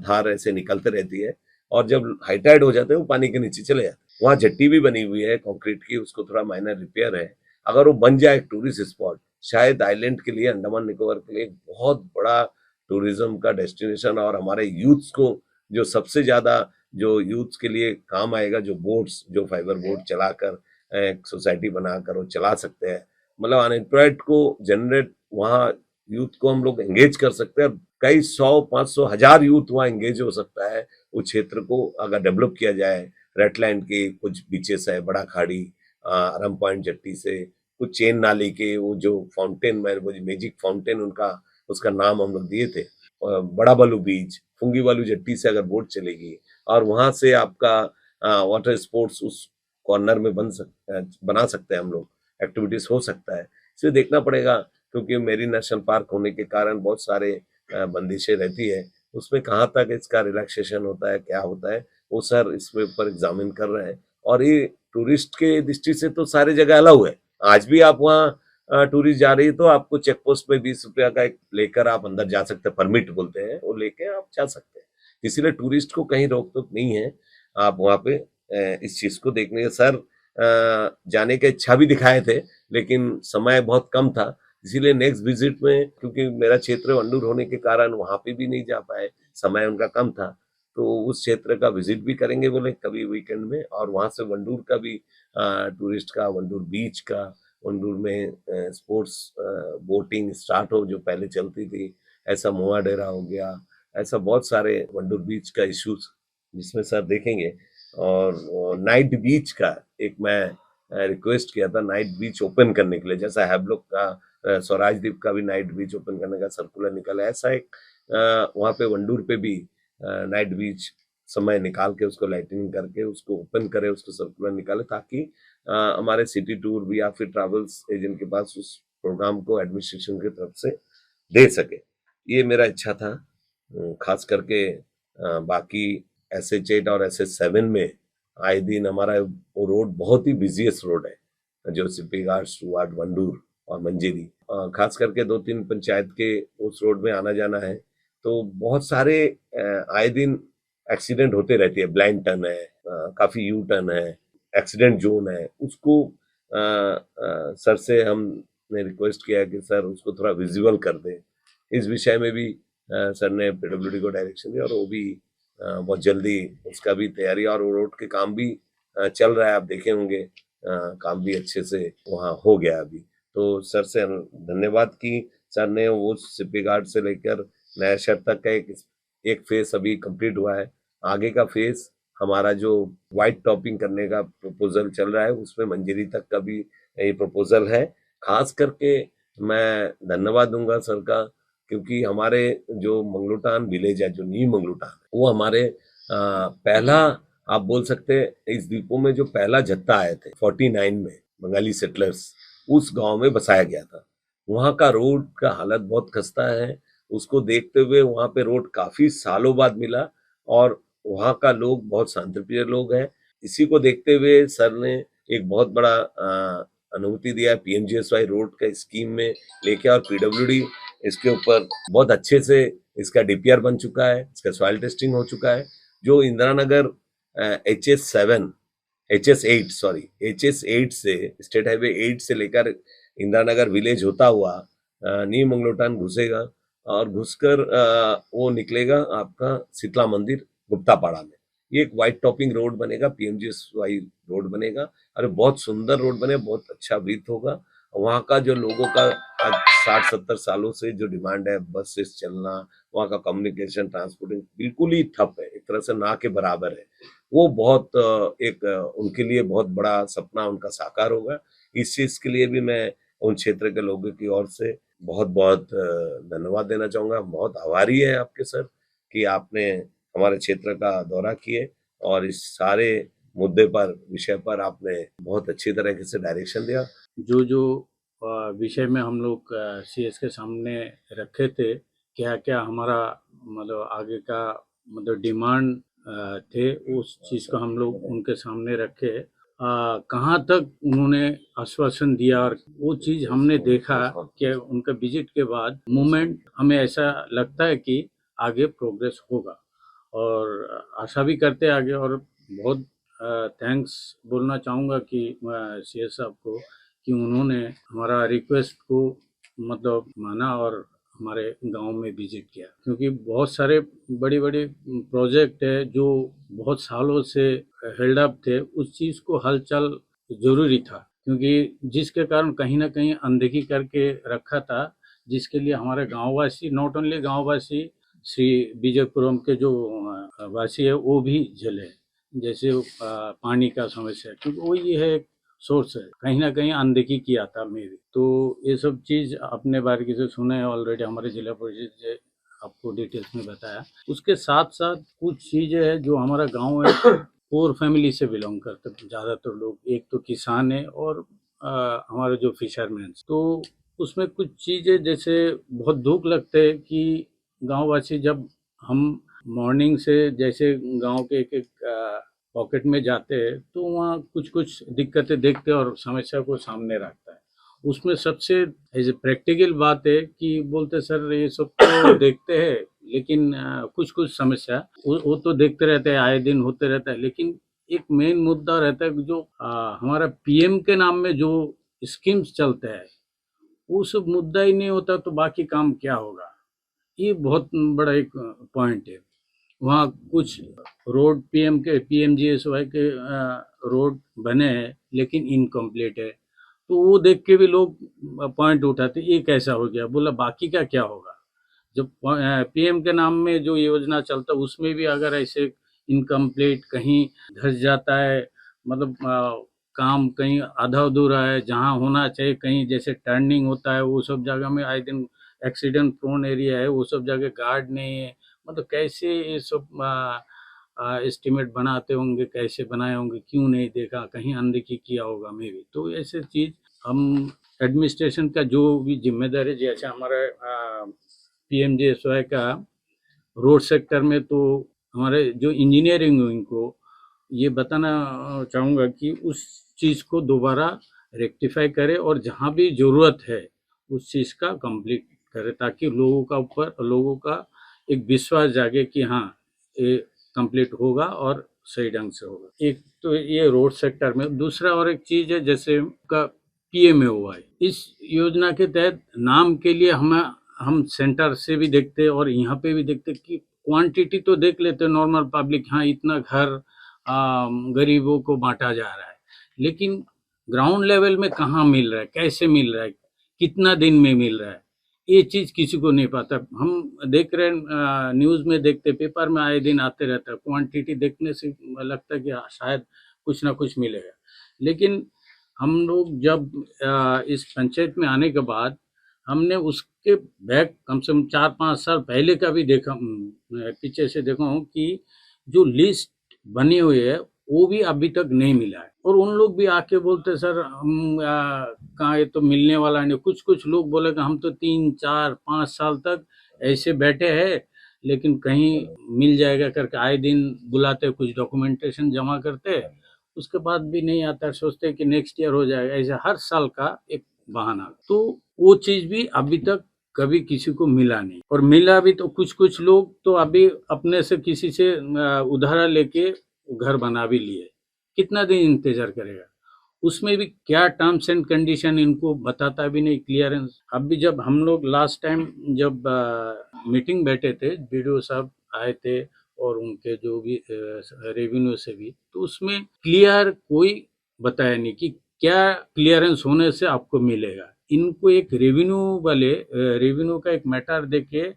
धार ऐसे निकलते रहती है, और जब हाई टाइड हो जाते हैं वो पानी के नीचे चले जाते हैं। वहाँ जेट्टी भी बनी हुई है कंक्रीट की, उसको थोड़ा माइनर रिपेयर है। अगर वो बन जाए टूरिस्ट स्पॉट, शायद आइलैंड के लिए, अंडमान निकोबार के लिए एक बहुत बड़ा टूरिज्म का डेस्टिनेशन, और हमारे यूथ को जो सबसे ज्यादा जो यूथ के लिए काम आएगा, जो बोट्स, जो फाइबर बोट चलाकर एक सोसाइटी बनाकर वो चला सकते हैं, मतलब अनएम्प्लॉयड को जनरेट, वहाँ यूथ को हम लोग एंगेज कर सकते हैं। कई 100, 500, 1000 यूथ वहाँ एंगेज हो सकता है उस क्षेत्र को अगर डेवलप किया जाए। रेटलैंड के कुछ बीचेस है, बड़ा खाड़ी, आराम पॉइंट जेट्टी से कुछ चेन नाली के वो जो फाउंटेन में, वो मैजिक फाउंटेन उनका, उसका नाम हम लोग दिए थे। बड़ा बालू बीच, फुंगी बालू जेट्टी से अगर बोट चलेगी और वहां से आपका वाटर स्पोर्ट्स उस कॉर्नर में बना सकते हैं हम लोग, एक्टिविटीज हो सकता है। इसे देखना पड़ेगा, क्योंकि मेरी नेशनल पार्क होने के कारण बहुत सारे बंदिशें रहती है, उसमें कहाँ तक इसका रिलैक्सेशन होता है, क्या होता है, वो सर इसमें ऊपर एग्जामिन कर रहे हैं। और ये टूरिस्ट के दृष्टि से तो सारी जगह अलाउ है। आज भी आप वहाँ टूरिस्ट जा रही है तो आपको चेक पोस्ट पे 20 रुपया का एक लेकर आप अंदर जा सकते हैं, परमिट बोलते हैं, वो लेके आप जा सकते हैं। इसीलिए टूरिस्ट को कहीं रोक टोक नहीं है। आप वहाँ पे इस चीज को देखने के सर जाने की इच्छा भी दिखाए थे, लेकिन समय बहुत कम था, इसीलिए नेक्स्ट विजिट में, क्योंकि मेरा क्षेत्र वंडूर होने के कारण वहां पे भी नहीं जा पाए, समय उनका कम था, तो उस क्षेत्र का विजिट भी करेंगे बोले कभी वीकेंड में। और वहां से वंडूर का भी टूरिस्ट का, वंडूर बीच का, वंडूर में स्पोर्ट्स बोटिंग स्टार्ट हो जो पहले चलती थी, ऐसा मोआ डेरा हो गया, ऐसा बहुत सारे वंडूर बीच का इश्यूज जिसमें सर देखेंगे। और नाइट बीच का एक मैं रिक्वेस्ट किया था नाइट बीच ओपन करने के लिए, जैसा हैवलॉक का स्वराज द्वीप का भी नाइट बीच ओपन करने का सर्कुलर निकला, ऐसा एक वहाँ पे वंडूर पे भी नाइट बीच समय निकाल के उसको लाइटिंग करके उसको ओपन करे, उसको सर्कुलर निकाले, ताकि हमारे सिटी टूर भी या फिर ट्रैवल्स एजेंट के पास उस प्रोग्राम को एडमिनिस्ट्रेशन की तरफ से दे सके। ये मेरा इच्छा था। खास करके बाकी SH8 और SS7 में आए दिन हमारा वो रोड बहुत ही बिजिएस्ट रोड है, जो सिपी घाट टू वंडूर और मंजेरी, खास करके 2-3 पंचायत के उस रोड में आना जाना है, तो बहुत सारे आए दिन एक्सीडेंट होते रहती है। ब्लाइंड टर्न है, काफी यू टर्न है, एक्सीडेंट जोन है, उसको सर से हमने रिक्वेस्ट किया कि सर उसको थोड़ा विजुअल कर दें। इस विषय में भी सर ने PWD को डायरेक्शन दिया और वो भी बहुत जल्दी उसका भी तैयारी, और वो रोड के काम भी चल रहा है, आप देखे होंगे काम भी अच्छे से वहाँ हो गया अभी। तो सर से धन्यवाद कि सर ने वो सिपी घाट से लेकर नया शहर तक का एक फेस अभी कंप्लीट हुआ है। आगे का फेस हमारा जो व्हाइट टॉपिंग करने का प्रपोजल चल रहा है, उसमें मंजेरी तक का भी ये प्रपोजल है। खास करके मैं धन्यवाद दूंगा सर का, क्योंकि हमारे जो मंगलोटान विलेज है, जो न्यू मंगलोटान, वो हमारे पहला, आप बोल सकते हैं इस द्वीपों में जो पहला जत्था आए थे 49 में बंगाली सेटलर्स, उस गांव में बसाया गया था। वहाँ का रोड का हालत बहुत खस्ता है। उसको देखते हुए वहाँ पे रोड काफी सालों बाद मिला, और वहाँ का लोग बहुत शांतिप्रिय लोग हैं। इसी को देखते हुए सर ने एक बहुत बड़ा अनुभूति दिया है PMGSY रोड का स्कीम में लेके, और PWD इसके ऊपर बहुत अच्छे से इसका DPR बन चुका है, इसका सॉइल टेस्टिंग हो चुका है। जो इंदिरा नगर HS8 से स्टेट हाईवे 8 से लेकर इंदिरा नगर विलेज होता हुआ न्यू मंगलोटान घुसेगा, और घुसकर वो निकलेगा आपका शीतला मंदिर गुप्तापाड़ा में। ये एक व्हाइट टॉपिंग रोड बनेगा, PMGSY रोड बनेगा, अरे बहुत सुंदर रोड बने, बहुत अच्छा ब्रीथ होगा। वहाँ का जो लोगों का आज 60-70 सालों से जो डिमांड है बस से चलना, वहाँ का कम्युनिकेशन ट्रांसपोर्टिंग बिल्कुल ही ठप है, एक तरह से ना के बराबर है। वो बहुत एक उनके लिए बहुत बड़ा सपना उनका साकार होगा। इस चीज के लिए भी मैं उन क्षेत्र के लोगों की ओर से बहुत बहुत धन्यवाद देना चाहूंगा। बहुत आभारी है आपके सर कि आपने हमारे क्षेत्र का दौरा किए, और इस सारे मुद्दे पर, विषय पर आपने बहुत अच्छी तरीके से डायरेक्शन दिया। जो जो विषय में हम लोग CS के सामने रखे थे, क्या क्या हमारा मतलब आगे का मतलब डिमांड थे, उस चीज़ को हम लोग उनके सामने रखे। कहाँ तक उन्होंने आश्वासन दिया, और वो चीज़ हमने देखा कि उनका विजिट के बाद मूवमेंट हमें ऐसा लगता है कि आगे प्रोग्रेस होगा, और आशा भी करते आगे। और बहुत थैंक्स बोलना चाहूँगा कि CS साहब को कि उन्होंने हमारा रिक्वेस्ट को मतलब माना और हमारे गांव में विजिट किया, क्योंकि बहुत सारे बड़ी बड़ी प्रोजेक्ट है जो बहुत सालों से हेल्ड अप थे, उस चीज़ को हलचल जरूरी था, क्योंकि जिसके कारण कहीं ना कहीं अनदेखी करके रखा था, जिसके लिए हमारे गांववासी, नॉट ओनली गांववासी, श्री विजयपुरम के जो वासी है वो भी झेले। जैसे पानी का समस्या, क्योंकि वो ये है सोर्स है, कहीं ना कहीं अनदेखी किया था मेरी। तो ये सब चीज़ अपने बारीकी से सुने ऑलरेडी, हमारे जिला परिषद से आपको डिटेल्स में बताया। उसके साथ साथ कुछ चीज़ें हैं जो हमारा गांव है पुअर फैमिली से बिलोंग करते हैं ज़्यादातर लोग, एक तो किसान है और हमारे जो फिशरमैन। तो उसमें कुछ चीज़ें जैसे बहुत दुख लगते हैं कि गांववासी जब हम मॉर्निंग से जैसे गांव के एक एक पॉकेट में जाते हैं, तो वहाँ कुछ कुछ दिक्कतें देखते हैं और समस्या को सामने रखता है। उसमें सबसे एज ए प्रैक्टिकल बात है कि बोलते सर ये सब तो देखते हैं, लेकिन कुछ कुछ समस्या वो तो देखते रहते हैं, आए दिन होते रहता है, लेकिन एक मेन मुद्दा रहता है जो हमारा PM के नाम में जो स्कीम्स चलते हैं, वो सब मुद्दा ही नहीं होता तो बाकी काम क्या होगा। ये बहुत बड़ा एक पॉइंट है। वहाँ कुछ रोड PMGSY के रोड बने हैं लेकिन इनकम्प्लीट है, तो वो देख के भी लोग पॉइंट उठाते ये कैसा हो गया, बोला बाकी का क्या होगा। जो पीएम के नाम में जो योजना चलता है उसमें भी अगर ऐसे इनकम्प्लीट कहीं धस जाता है, मतलब काम कहीं आधा अधूरा है, जहाँ होना चाहिए कहीं जैसे टर्निंग होता है वो सब जगह में आए दिन एक्सीडेंट प्रोन एरिया है, वो सब जगह गार्ड नहीं है। मतलब कैसे ये सब एस्टिमेट बनाते होंगे, कैसे बनाए होंगे, क्यों नहीं देखा, कहीं अनदेखी किया होगा मे भी। तो ऐसे चीज हम एडमिनिस्ट्रेशन का जो भी जिम्मेदारी, जैसे हमारे पीएमजेएसवाई का रोड सेक्टर में, तो हमारे जो इंजीनियरिंग विंग को ये बताना चाहूँगा कि उस चीज़ को दोबारा रेक्टिफाई करे और जहाँ भी ज़रूरत है उस चीज़ का कंप्लीट करे, ताकि लोगों का एक विश्वास जागे कि हाँ ये कंप्लीट होगा और सही ढंग से होगा। एक तो ये रोड सेक्टर में। दूसरा और एक चीज़ है जैसे का पीएमएवाई, इस योजना के तहत नाम के लिए हम सेंटर से भी देखते और यहाँ पे भी देखते कि क्वांटिटी तो देख लेते नॉर्मल पब्लिक, हाँ इतना घर गरीबों को बांटा जा रहा है, लेकिन ग्राउंड लेवल में कहाँ मिल रहा है, कैसे मिल रहा है, कितना दिन में मिल रहा है, ये चीज किसी को नहीं पता। हम देख रहे हैं न्यूज में देखते, पेपर में आए दिन आते रहता है, क्वांटिटी देखने से लगता है कि शायद कुछ ना कुछ मिलेगा। लेकिन हम लोग जब इस पंचायत में आने के बाद हमने उसके बैक कम से कम 4-5 साल पहले का भी देखा, पीछे से देखा हूँ कि जो लिस्ट बनी हुई है वो भी अभी तक नहीं मिला है। और उन लोग भी आके बोलते सर हम कहाँ, ये तो मिलने वाला नहीं। कुछ कुछ लोग बोले कि हम तो 3-4-5 साल तक ऐसे बैठे हैं, लेकिन कहीं मिल जाएगा करके आए दिन बुलाते, कुछ डॉक्यूमेंटेशन जमा करते, उसके बाद भी नहीं आता, सोचते कि नेक्स्ट ईयर हो जाएगा। ऐसे हर साल का एक बहाना। तो वो चीज भी अभी तक कभी किसी को मिला नहीं, और मिला भी तो कुछ कुछ लोग तो अभी अपने से किसी से उधारा लेके घर बना भी लिए। कितना दिन इंतजार करेगा? उसमें भी क्या टर्म्स एंड कंडीशन इनको बताता भी नहीं, क्लियरेंस। अभी जब हम लोग लास्ट टाइम जब मीटिंग बैठे थे, बीडीओ साहब आए थे और उनके जो भी रेवेन्यू से भी, तो उसमें क्लियर कोई बताया नहीं कि क्या क्लियरेंस होने से आपको मिलेगा। इनको एक रेवेन्यू का एक मैटर देके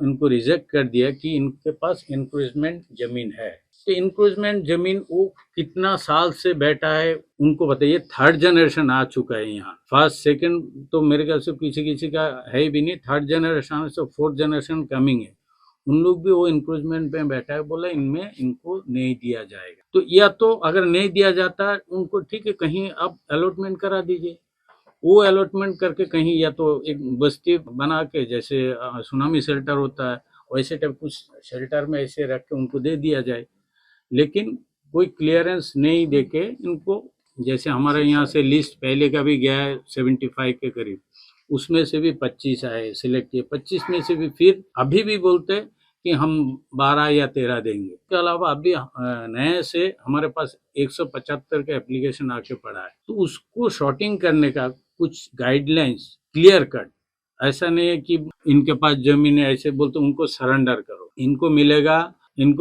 इनको रिजेक्ट कर दिया कि इनके पास इंक्रोचमेंट जमीन है। तो इंक्रोचमेंट जमीन वो कितना साल से बैठा है उनको बताइए। थर्ड जनरेशन आ चुका है यहाँ, फर्स्ट सेकंड तो मेरे ख्याल से किसी किसी का है भी नहीं, थर्ड जनरेशन से फोर्थ जनरेशन कमिंग है। उन लोग भी वो इंक्रोचमेंट में बैठा है, बोला इनमें इनको नहीं दिया जाएगा। तो या तो अगर नहीं दिया जाता उनको, ठीक है कहीं आप अलॉटमेंट करा दीजिए, वो अलॉटमेंट करके कहीं या तो एक बस्ती बना के, जैसे सुनामी शेल्टर होता है वैसे टाइप कुछ शेल्टर में ऐसे रख के उनको दे दिया जाए। लेकिन कोई क्लियरेंस नहीं देके इनको, जैसे हमारे यहाँ से लिस्ट पहले का भी गया है 75 के करीब, उसमें से भी 25 आए सिलेक्ट किए, 25 में से भी फिर अभी भी बोलते कि हम 12 या 13 देंगे। इसके अलावा अभी नए से हमारे पास 175 का एप्लीकेशन आके पड़ा है। तो उसको शॉर्टिंग करने का कुछ गाइडलाइंस क्लियर कट, ऐसा नहीं है कि इनके पास जमीन है ऐसे बोलते उनको सरेंडर करो। इनको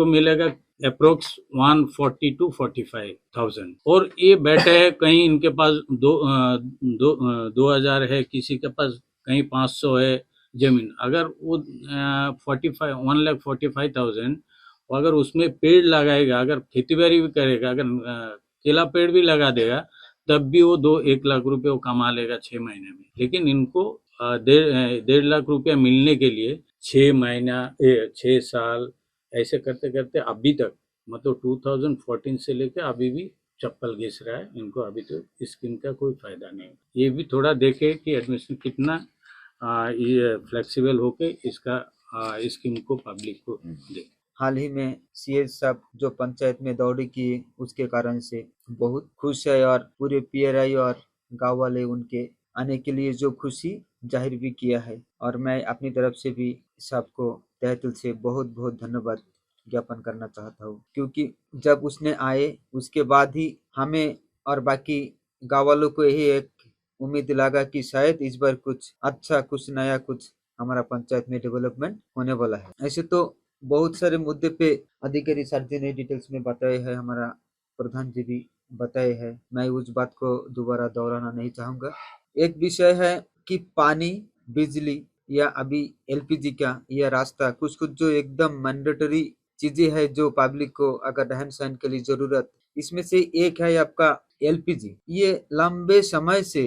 मिलेगा अप्रोक्स 140 to 45,000, और ये बैठे हैं कहीं इनके पास 2,000 है, किसी के पास कहीं 500 है जमीन। अगर वो 1,45,000 अगर उसमें पेड़ लगाएगा, अगर खेती बाड़ी भी करेगा, अगर केला पेड़ भी लगा देगा, तब भी वो 1 लाख रुपए वो कमा लेगा 6 महीने में। लेकिन इनको 1.5 लाख रुपया मिलने के लिए 6 महीना 6 साल ऐसे करते करते अभी तक, मतलब 2014 से लेकर अभी भी चप्पल घिस रहा है इनको। अभी तो स्कीम का कोई फायदा नहीं। ये भी थोड़ा देखे कि एडमिशन कितना ये फ्लेक्सिबल होके इसका स्कीम को पब्लिक को दे। हाल ही में सीएस साहब जो पंचायत में दौरे किए उसके कारण से बहुत खुश है, और पूरे पीआरआई और गांव वाले उनके आने के लिए जो खुशी जाहिर भी किया है। और मैं अपनी तरफ से भी साहब को तहे दिल से बहुत बहुत धन्यवाद ज्ञापन करना चाहता हूँ, क्योंकि जब उसने आए उसके बाद ही हमें और बाकी गाँव वालों को यही एक उम्मीद दिलागा कि शायद इस बार कुछ अच्छा, कुछ नया, कुछ हमारा पंचायत में डेवलपमेंट होने वाला है। ऐसे तो बहुत सारे मुद्दे पे अधिकारी सर जी ने डिटेल्स में बताए हैं, हमारा प्रधान जी भी बताए हैं, मैं उस बात को दोबारा दोहराना नहीं चाहूंगा। एक विषय है कि पानी, बिजली, या अभी एलपीजी का यह रास्ता, कुछ कुछ जो एकदम मैंडेटरी चीजें है जो पब्लिक को अगर रहन सहन के लिए जरूरत, इसमें से एक है आपका एलपीजी। ये लंबे समय से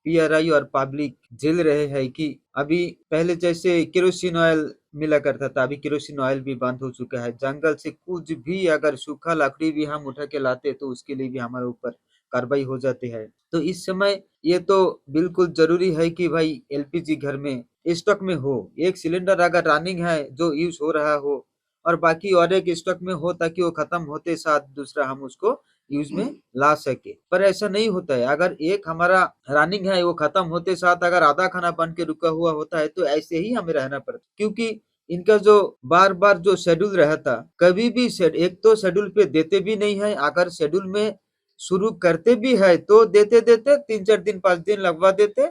पीआरआई और पब्लिक झेल रहे हैं कि अभी पहले जैसे केरोसिन ऑयल मिला करता था, अभी केरोसिन ऑयल भी बंद हो चुका है। जंगल से कुछ भी अगर सूखा लकड़ी भी हम उठा के लाते तो उसके लिए भी हमारे ऊपर कार्रवाई हो जाती है। तो इस समय ये तो बिल्कुल जरूरी है कि भाई एलपीजी घर में स्टॉक में हो। एक सिलेंडर अगर रनिंग है जो यूज हो रहा हो और बाकी और एक स्टॉक में हो, ताकि वो खत्म होते साथ दूसरा हम उसको यूज में ला सके। पर ऐसा नहीं होता है, अगर एक हमारा रनिंग है वो खत्म होते साथ अगर आधा खाना बन के रुका हुआ होता है तो ऐसे ही हमें रहना पड़ता, क्योंकि इनका जो बार बार जो शेड्यूल रहता, कभी भी एक तो शेड्यूल पे देते भी नहीं है, अगर शेड्यूल में शुरू करते भी है तो देते देते 3-4 दिन 5 दिन लगवा देते।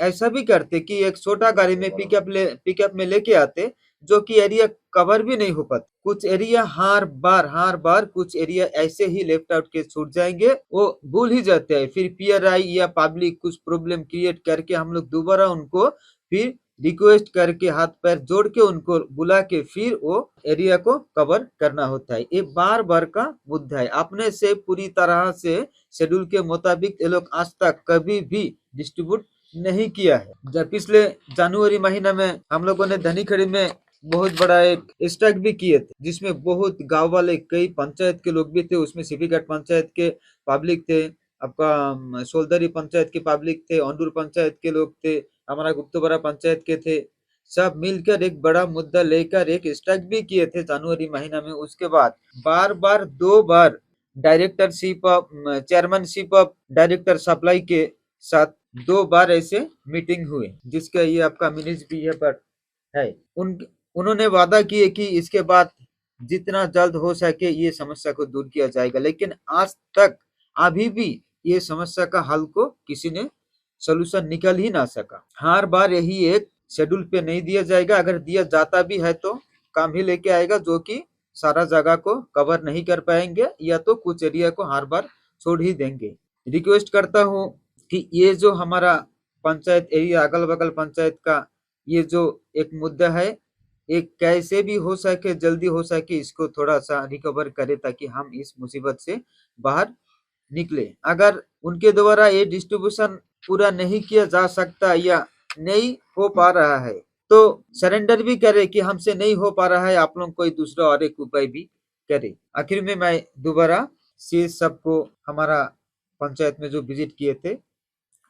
ऐसा भी करते कि एक छोटा गाड़ी में पिकअप में लेके आते, जो कि एरिया कवर भी नहीं हो पाता। कुछ एरिया हर बार कुछ एरिया ऐसे ही लेफ्ट आउट के छूट जाएंगे, वो भूल ही जाते हैं। फिर पीआरआई या पब्लिक कुछ प्रॉब्लम क्रिएट करके हम लोग दोबारा उनको फिर रिक्वेस्ट करके हाथ पैर जोड़ के उनको बुला के फिर वो एरिया को कवर करना होता है। ये बार बार का मुद्दा है। अपने से पूरी तरह से शेड्यूल के मुताबिक ये लोग आज तक कभी भी डिस्ट्रीब्यूट नहीं किया है। जब पिछले जनवरी महीना में हम लोगों ने धनीखड़ी में बहुत बड़ा एक स्ट्राइक भी किए थे, जिसमें बहुत गांव वाले कई पंचायत के लोग भी थे। उसमें सिपीघाट पंचायत के पब्लिक थे, आपका सोलदरी पंचायत के पब्लिक थे, औंदूर पंचायत के लोग थे, हमारा गुप्तबरा पंचायत के थे। सब मिलकर एक बड़ा मुद्दा लेकर एक स्ट्राइक भी किए थे जनवरी महीना में। उसके बाद बार 2 बार directorship of chairmanship of director supply के साथ 2 बार ऐसे मीटिंग हुए, जिसका ये आपका मिनट्स भी है पर है। उन्होंने वादा किए कि इसके बाद जितना जल्द हो सके ये समस्या को दूर किया जाएगा, लेकिन आज तक अभी भी ये समस्या का हल को किसी ने सोल्यूशन निकल ही ना सका। हर बार यही एक शेड्यूल पे नहीं दिया जाएगा, अगर दिया जाता भी है तो काम ही लेके आएगा, जो कि सारा जगह को कवर नहीं कर पाएंगे या तो कुछ एरिया को हर बार छोड़ ही देंगे। रिक्वेस्ट करता हूँ कि ये जो हमारा पंचायत एरिया अगल बगल पंचायत का ये जो एक मुद्दा है, एक कैसे भी हो सके जल्दी हो सके इसको थोड़ा सा रिकवर करे, ताकि हम इस मुसीबत से बाहर निकले। अगर उनके द्वारा ये डिस्ट्रीब्यूशन पूरा नहीं किया जा सकता या नहीं हो पा रहा है तो सरेंडर भी करे कि हमसे नहीं हो पा रहा है, आप लोग कोई दूसरा और एक उपाय भी करे। आखिर में मैं दोबारा सीएस सबको हमारा पंचायत में जो विजिट किए थे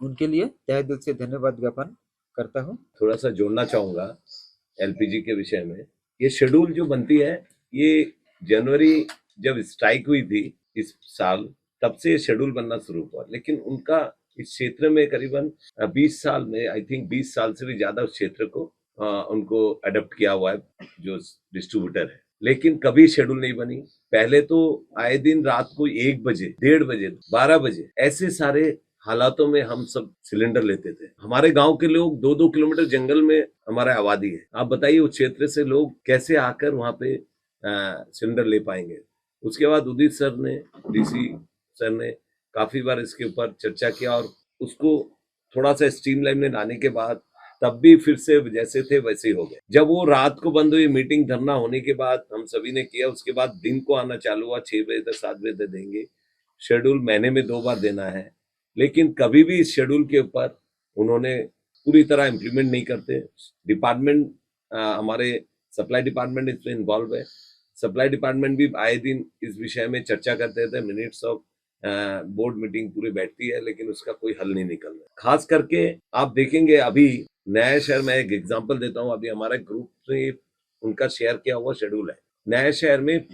उनके लिए तहे दिल से धन्यवाद ज्ञापन करता हूँ। थोड़ा सा जोड़ना चाहूंगा एलपीजी के विषय में। ये शेड्यूल जो बनती है, ये जनवरी जब स्ट्राइक हुई थी इस साल, तब से ये शेड्यूल बनना शुरू हुआ, लेकिन उनका इस क्षेत्र में करीबन 20 साल में, आई थिंक 20 साल से भी ज्यादा उस क्षेत्र को उनको अडॉप्ट किया हुआ है जो डिस्ट्रीब्यूटर है, लेकिन कभी शेड्यूल नहीं बनी। पहले तो आए दिन रात को 1 बजे, 1:30 बजे, 12 बजे ऐसे सारे हालातों में हम सब सिलेंडर लेते थे। हमारे गांव के लोग 2-2 किलोमीटर जंगल में हमारा आबादी है। आप बताइए उस क्षेत्र से लोग कैसे आकर वहां पे सिलेंडर ले पाएंगे। उसके बाद उदित सर ने, डीसी सर ने काफी बार इसके ऊपर चर्चा किया और उसको थोड़ा सा स्ट्रीमलाइन में लाने के बाद तब भी फिर से जैसे थे वैसे ही हो गए। जब वो रात को बंद हुई, मीटिंग धरना होने के बाद हम सभी ने किया, उसके बाद दिन को आना चालू हुआ, 6 बजे तक 7 बजे तक देंगे। शेड्यूल महीने में 2 बार देना है, लेकिन कभी भी इस शेड्यूल के ऊपर उन्होंने पूरी तरह इम्प्लीमेंट नहीं करते। डिपार्टमेंट, हमारे सप्लाई डिपार्टमेंट इसमें इन्वॉल्व है। सप्लाई डिपार्टमेंट भी आए दिन इस विषय में चर्चा करते थे, मिनट्स ऑफ बोर्ड मीटिंग पूरी बैठती है, लेकिन उसका कोई हल नहीं निकल रहा। खास करके आप देखेंगे अभी नया शहर में, एक एग्जांपल देता हूँ, अभी हमारे ग्रुप से उनका शेयर किया हुआ शेड्यूल है। नया शहर में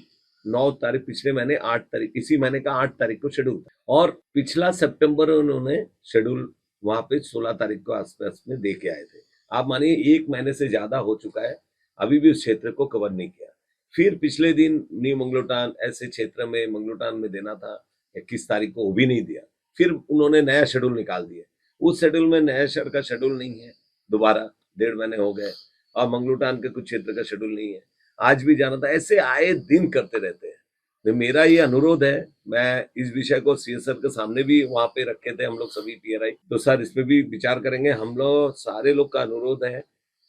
9 तारीख, पिछले महीने 8 तारीख, इसी महीने का 8 तारीख को शेड्यूल, और पिछला सितंबर उन्होंने शेड्यूल वहां पे 16 तारीख को आसपास में दे के आए थे। आप मानिए 1 महीने से ज्यादा हो चुका है, अभी भी उस क्षेत्र को कवर नहीं किया। फिर पिछले दिन न्यू मंगलोटान ऐसे क्षेत्र में, मंगलोटान में देना था 21 तारीख को, वो भी नहीं दिया। फिर उन्होंने नया शेड्यूल निकाल दिया। उस शेड्यूल में नया शहर का शेड्यूल नहीं है, दोबारा 1.5 महीने हो गए, और मंगलोटान के कुछ क्षेत्र का शेड्यूल नहीं है, आज भी जाना था। ऐसे आए दिन करते रहते हैं। तो मेरा ये अनुरोध है, मैं इस विषय को सीएस सर के सामने भी वहां पे रखे थे हम लोग सभी पीआरआई, तो सर इस पे भी विचार करेंगे। हम लोग सारे लोग का अनुरोध है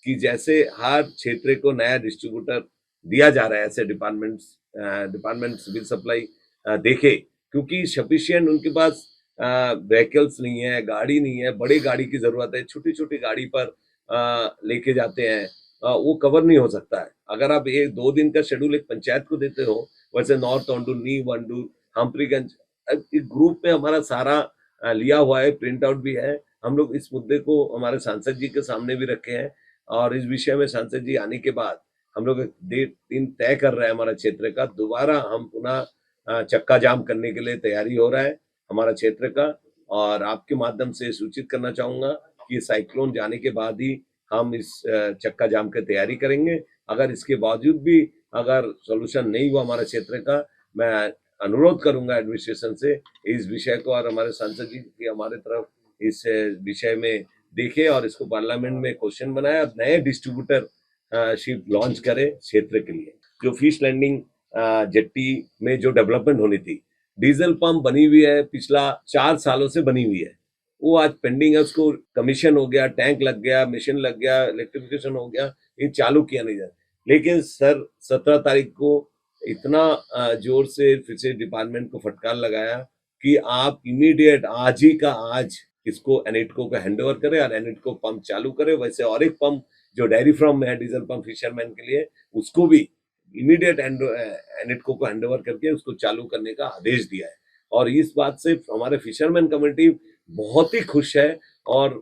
कि जैसे हर क्षेत्र को नया डिस्ट्रीब्यूटर दिया जा रहा है, ऐसे डिपार्टमेंट सिविल सप्लाई देखे, क्योंकि सफिशिएंट उनके पास व्हीकल्स नहीं है, गाड़ी नहीं है, बड़ी गाड़ी की जरूरत है, छोटी छोटी गाड़ी पर लेके जाते हैं, वो कवर नहीं हो सकता है। अगर आप एक 2 दिन का शेड्यूल एक पंचायत को देते हो, वैसे नॉर्थ ओंडूर, नी वंडूर, हम्परीगंज, एक ग्रुप में हमारा सारा लिया हुआ है, प्रिंट आउट भी है। हम लोग इस मुद्दे को हमारे सांसद जी के सामने भी रखे हैं और इस विषय में सांसद जी आने के बाद हम लोग एक डेट दिन तय कर रहे हैं हमारा क्षेत्र का। दोबारा हम पुनः चक्का जाम करने के लिए तैयारी हो रहा है हमारा क्षेत्र का, और आपके माध्यम से सूचित करना चाहूंगा कि साइक्लोन जाने के बाद ही हम इस चक्का जाम की तैयारी करेंगे। अगर इसके बावजूद भी अगर सोल्यूशन नहीं हुआ हमारे क्षेत्र का, मैं अनुरोध करूंगा एडमिनिस्ट्रेशन से इस विषय को, और हमारे सांसद जी की हमारे तरफ इस विषय में देखे और इसको पार्लियामेंट में क्वेश्चन बनाए और नए डिस्ट्रीब्यूटर शिप लॉन्च करे क्षेत्र के लिए। जो फिश लैंडिंग जेट्टी में जो डेवलपमेंट होनी थी, डीजल पंप बनी हुई है, पिछला 4 सालों से बनी हुई है, वो आज पेंडिंग है, उसको कमीशन हो गया, टैंक लग गया, मशीन लग गया, इलेक्ट्रिफिकेशन हो गया, ये चालू किया नहीं जाता। लेकिन सर 17 तारीख को इतना जोर से फिशरीज डिपार्टमेंट को फटकार लगाया कि आप इमीडिएट आज ही का आज इसको एनेटको को हैंडओवर करें और एनेटको पंप चालू करे। वैसे और एक पंप जो डेयरी फार्म में है, डीजल पंप फिशरमैन के लिए, उसको भी इमीडिएट एनेटको को हैंडओवर करके उसको चालू करने का आदेश दिया है। और इस बात से हमारे फिशरमैन कमेटी बहुत ही खुश है और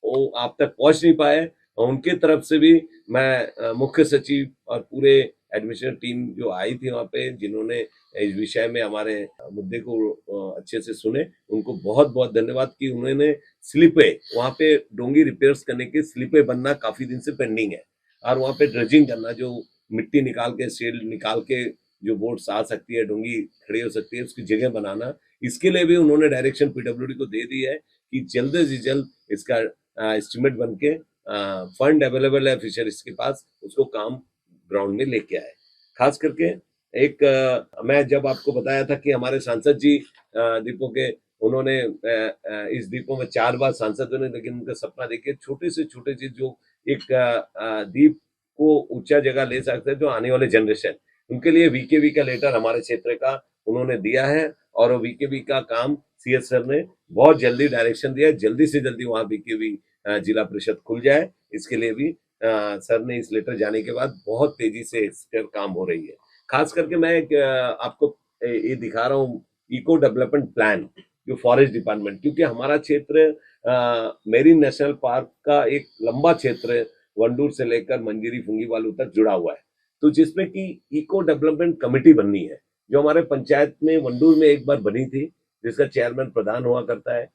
वो आप तक पहुंच नहीं पाए, और उनके तरफ से भी मैं मुख्य सचिव और पूरे एडमिनिस्ट्रेटिव टीम जो आई थी वहाँ पे, जिन्होंने इस विषय में हमारे मुद्दे को अच्छे से सुने, उनको बहुत बहुत धन्यवाद कि उन्होंने स्लिपे वहाँ पे डोंगी रिपेयर्स करने की स्लिपे बनना काफी दिन से पेंडिंग है, और वहाँ पे ड्रेजिंग करना, जो मिट्टी निकाल के सेल निकाल के जो बोट्स आ सकती है, डोंगी खड़ी हो सकती है, उसकी जगह बनाना, इसके लिए भी उन्होंने डायरेक्शन पीडब्ल्यूडी को दे दी है कि जल्द से जल्द इसका एस्टिमेट बन के फंड अवेलेबल है फिशरीज के पास, उसको काम ग्राउंड में लेके आए। खास करके एक मैं जब आपको बताया था कि हमारे सांसद जी द्वीपों के, उन्होंने इस द्वीपों में 4 बार सांसद बने, लेकिन उनका सपना देखिए, छोटे से छोटे चीज जो एक द्वीप को ऊंचा जगह ले सकते हैं, जो आने वाले जनरेशन, उनके लिए वीकेवी का लेटर हमारे क्षेत्र का उन्होंने दिया है, और वीकेवी का काम सीएस सर ने बहुत जल्दी डायरेक्शन दिया है, जल्दी से जल्दी वहाँ वीकेवी जिला परिषद खुल जाए। इसके लिए भी सर ने इस लेटर जाने के बाद बहुत तेजी से इस पर काम हो रही है। खास करके मैं आपको ये दिखा रहा हूँ इको डेवलपमेंट प्लान, जो फॉरेस्ट डिपार्टमेंट, क्योंकि हमारा क्षेत्र मेरीन नेशनल पार्क का एक लंबा क्षेत्र वंडूर से लेकर मंजीरी फुंगीवालू तक जुड़ा हुआ है, तो जिसमें कि इको डेवलपमेंट कमेटी बननी है, जो हमारे पंचायत में वंडूर में एक बार बनी थी, जिसका चेयरमैन प्रधान हुआ करता है,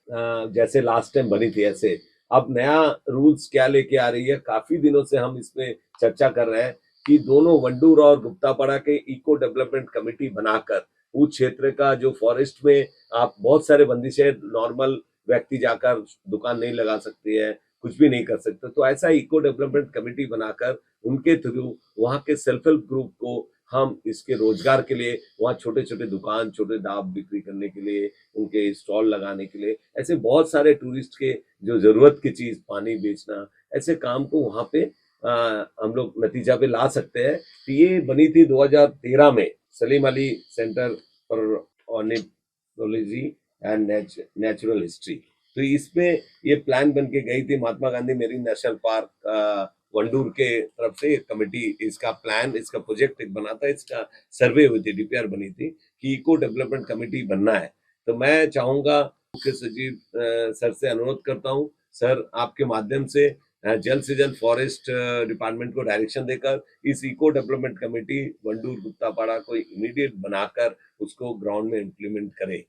जैसे लास्ट टाइम बनी थी ऐसे। अब नया रूल्स क्या लेके आ रही है, काफी दिनों से हम इसमें चर्चा कर रहे हैं कि दोनों वंडूर और गुप्तापाड़ा के इको डेवलपमेंट कमेटी बनाकर उस क्षेत्र का जो फॉरेस्ट में आप बहुत सारे बंदिशें, नॉर्मल व्यक्ति जाकर दुकान नहीं लगा सकती है, कुछ भी नहीं कर सकते, तो ऐसा इको डेवलपमेंट कमेटी बनाकर उनके थ्रू वहाँ के सेल्फ हेल्प ग्रुप को हम इसके रोजगार के लिए, वहाँ छोटे छोटे दुकान, छोटे दाब बिक्री करने के लिए, उनके स्टॉल लगाने के लिए, ऐसे बहुत सारे टूरिस्ट के जो जरूरत की चीज, पानी बेचना, ऐसे काम को वहाँ पे हम लोग नतीजा पे ला सकते हैं। तो ये बनी थी 2013 में Salim Ali centre for ornithology and natural history. तो इसमें ये प्लान बन के गई थी, Mahatma Gandhi marine national park Wandoor के तरफ से कमेटी इसका प्लान, इसका प्रोजेक्ट एक बना था, इसका सर्वे हुई थी, डीपीआर बनी थी कि इको डेवलपमेंट कमेटी बनना है। तो मैं चाहूंगा, मुख्य सचिव सर से अनुरोध करता हूं, सर आपके माध्यम से जल्द से जल्द फॉरेस्ट डिपार्टमेंट को डायरेक्शन देकर इस eco development committee Wandoor Guptapara को इमीडिएट बनाकर उसको ग्राउंड में इम्प्लीमेंट करे।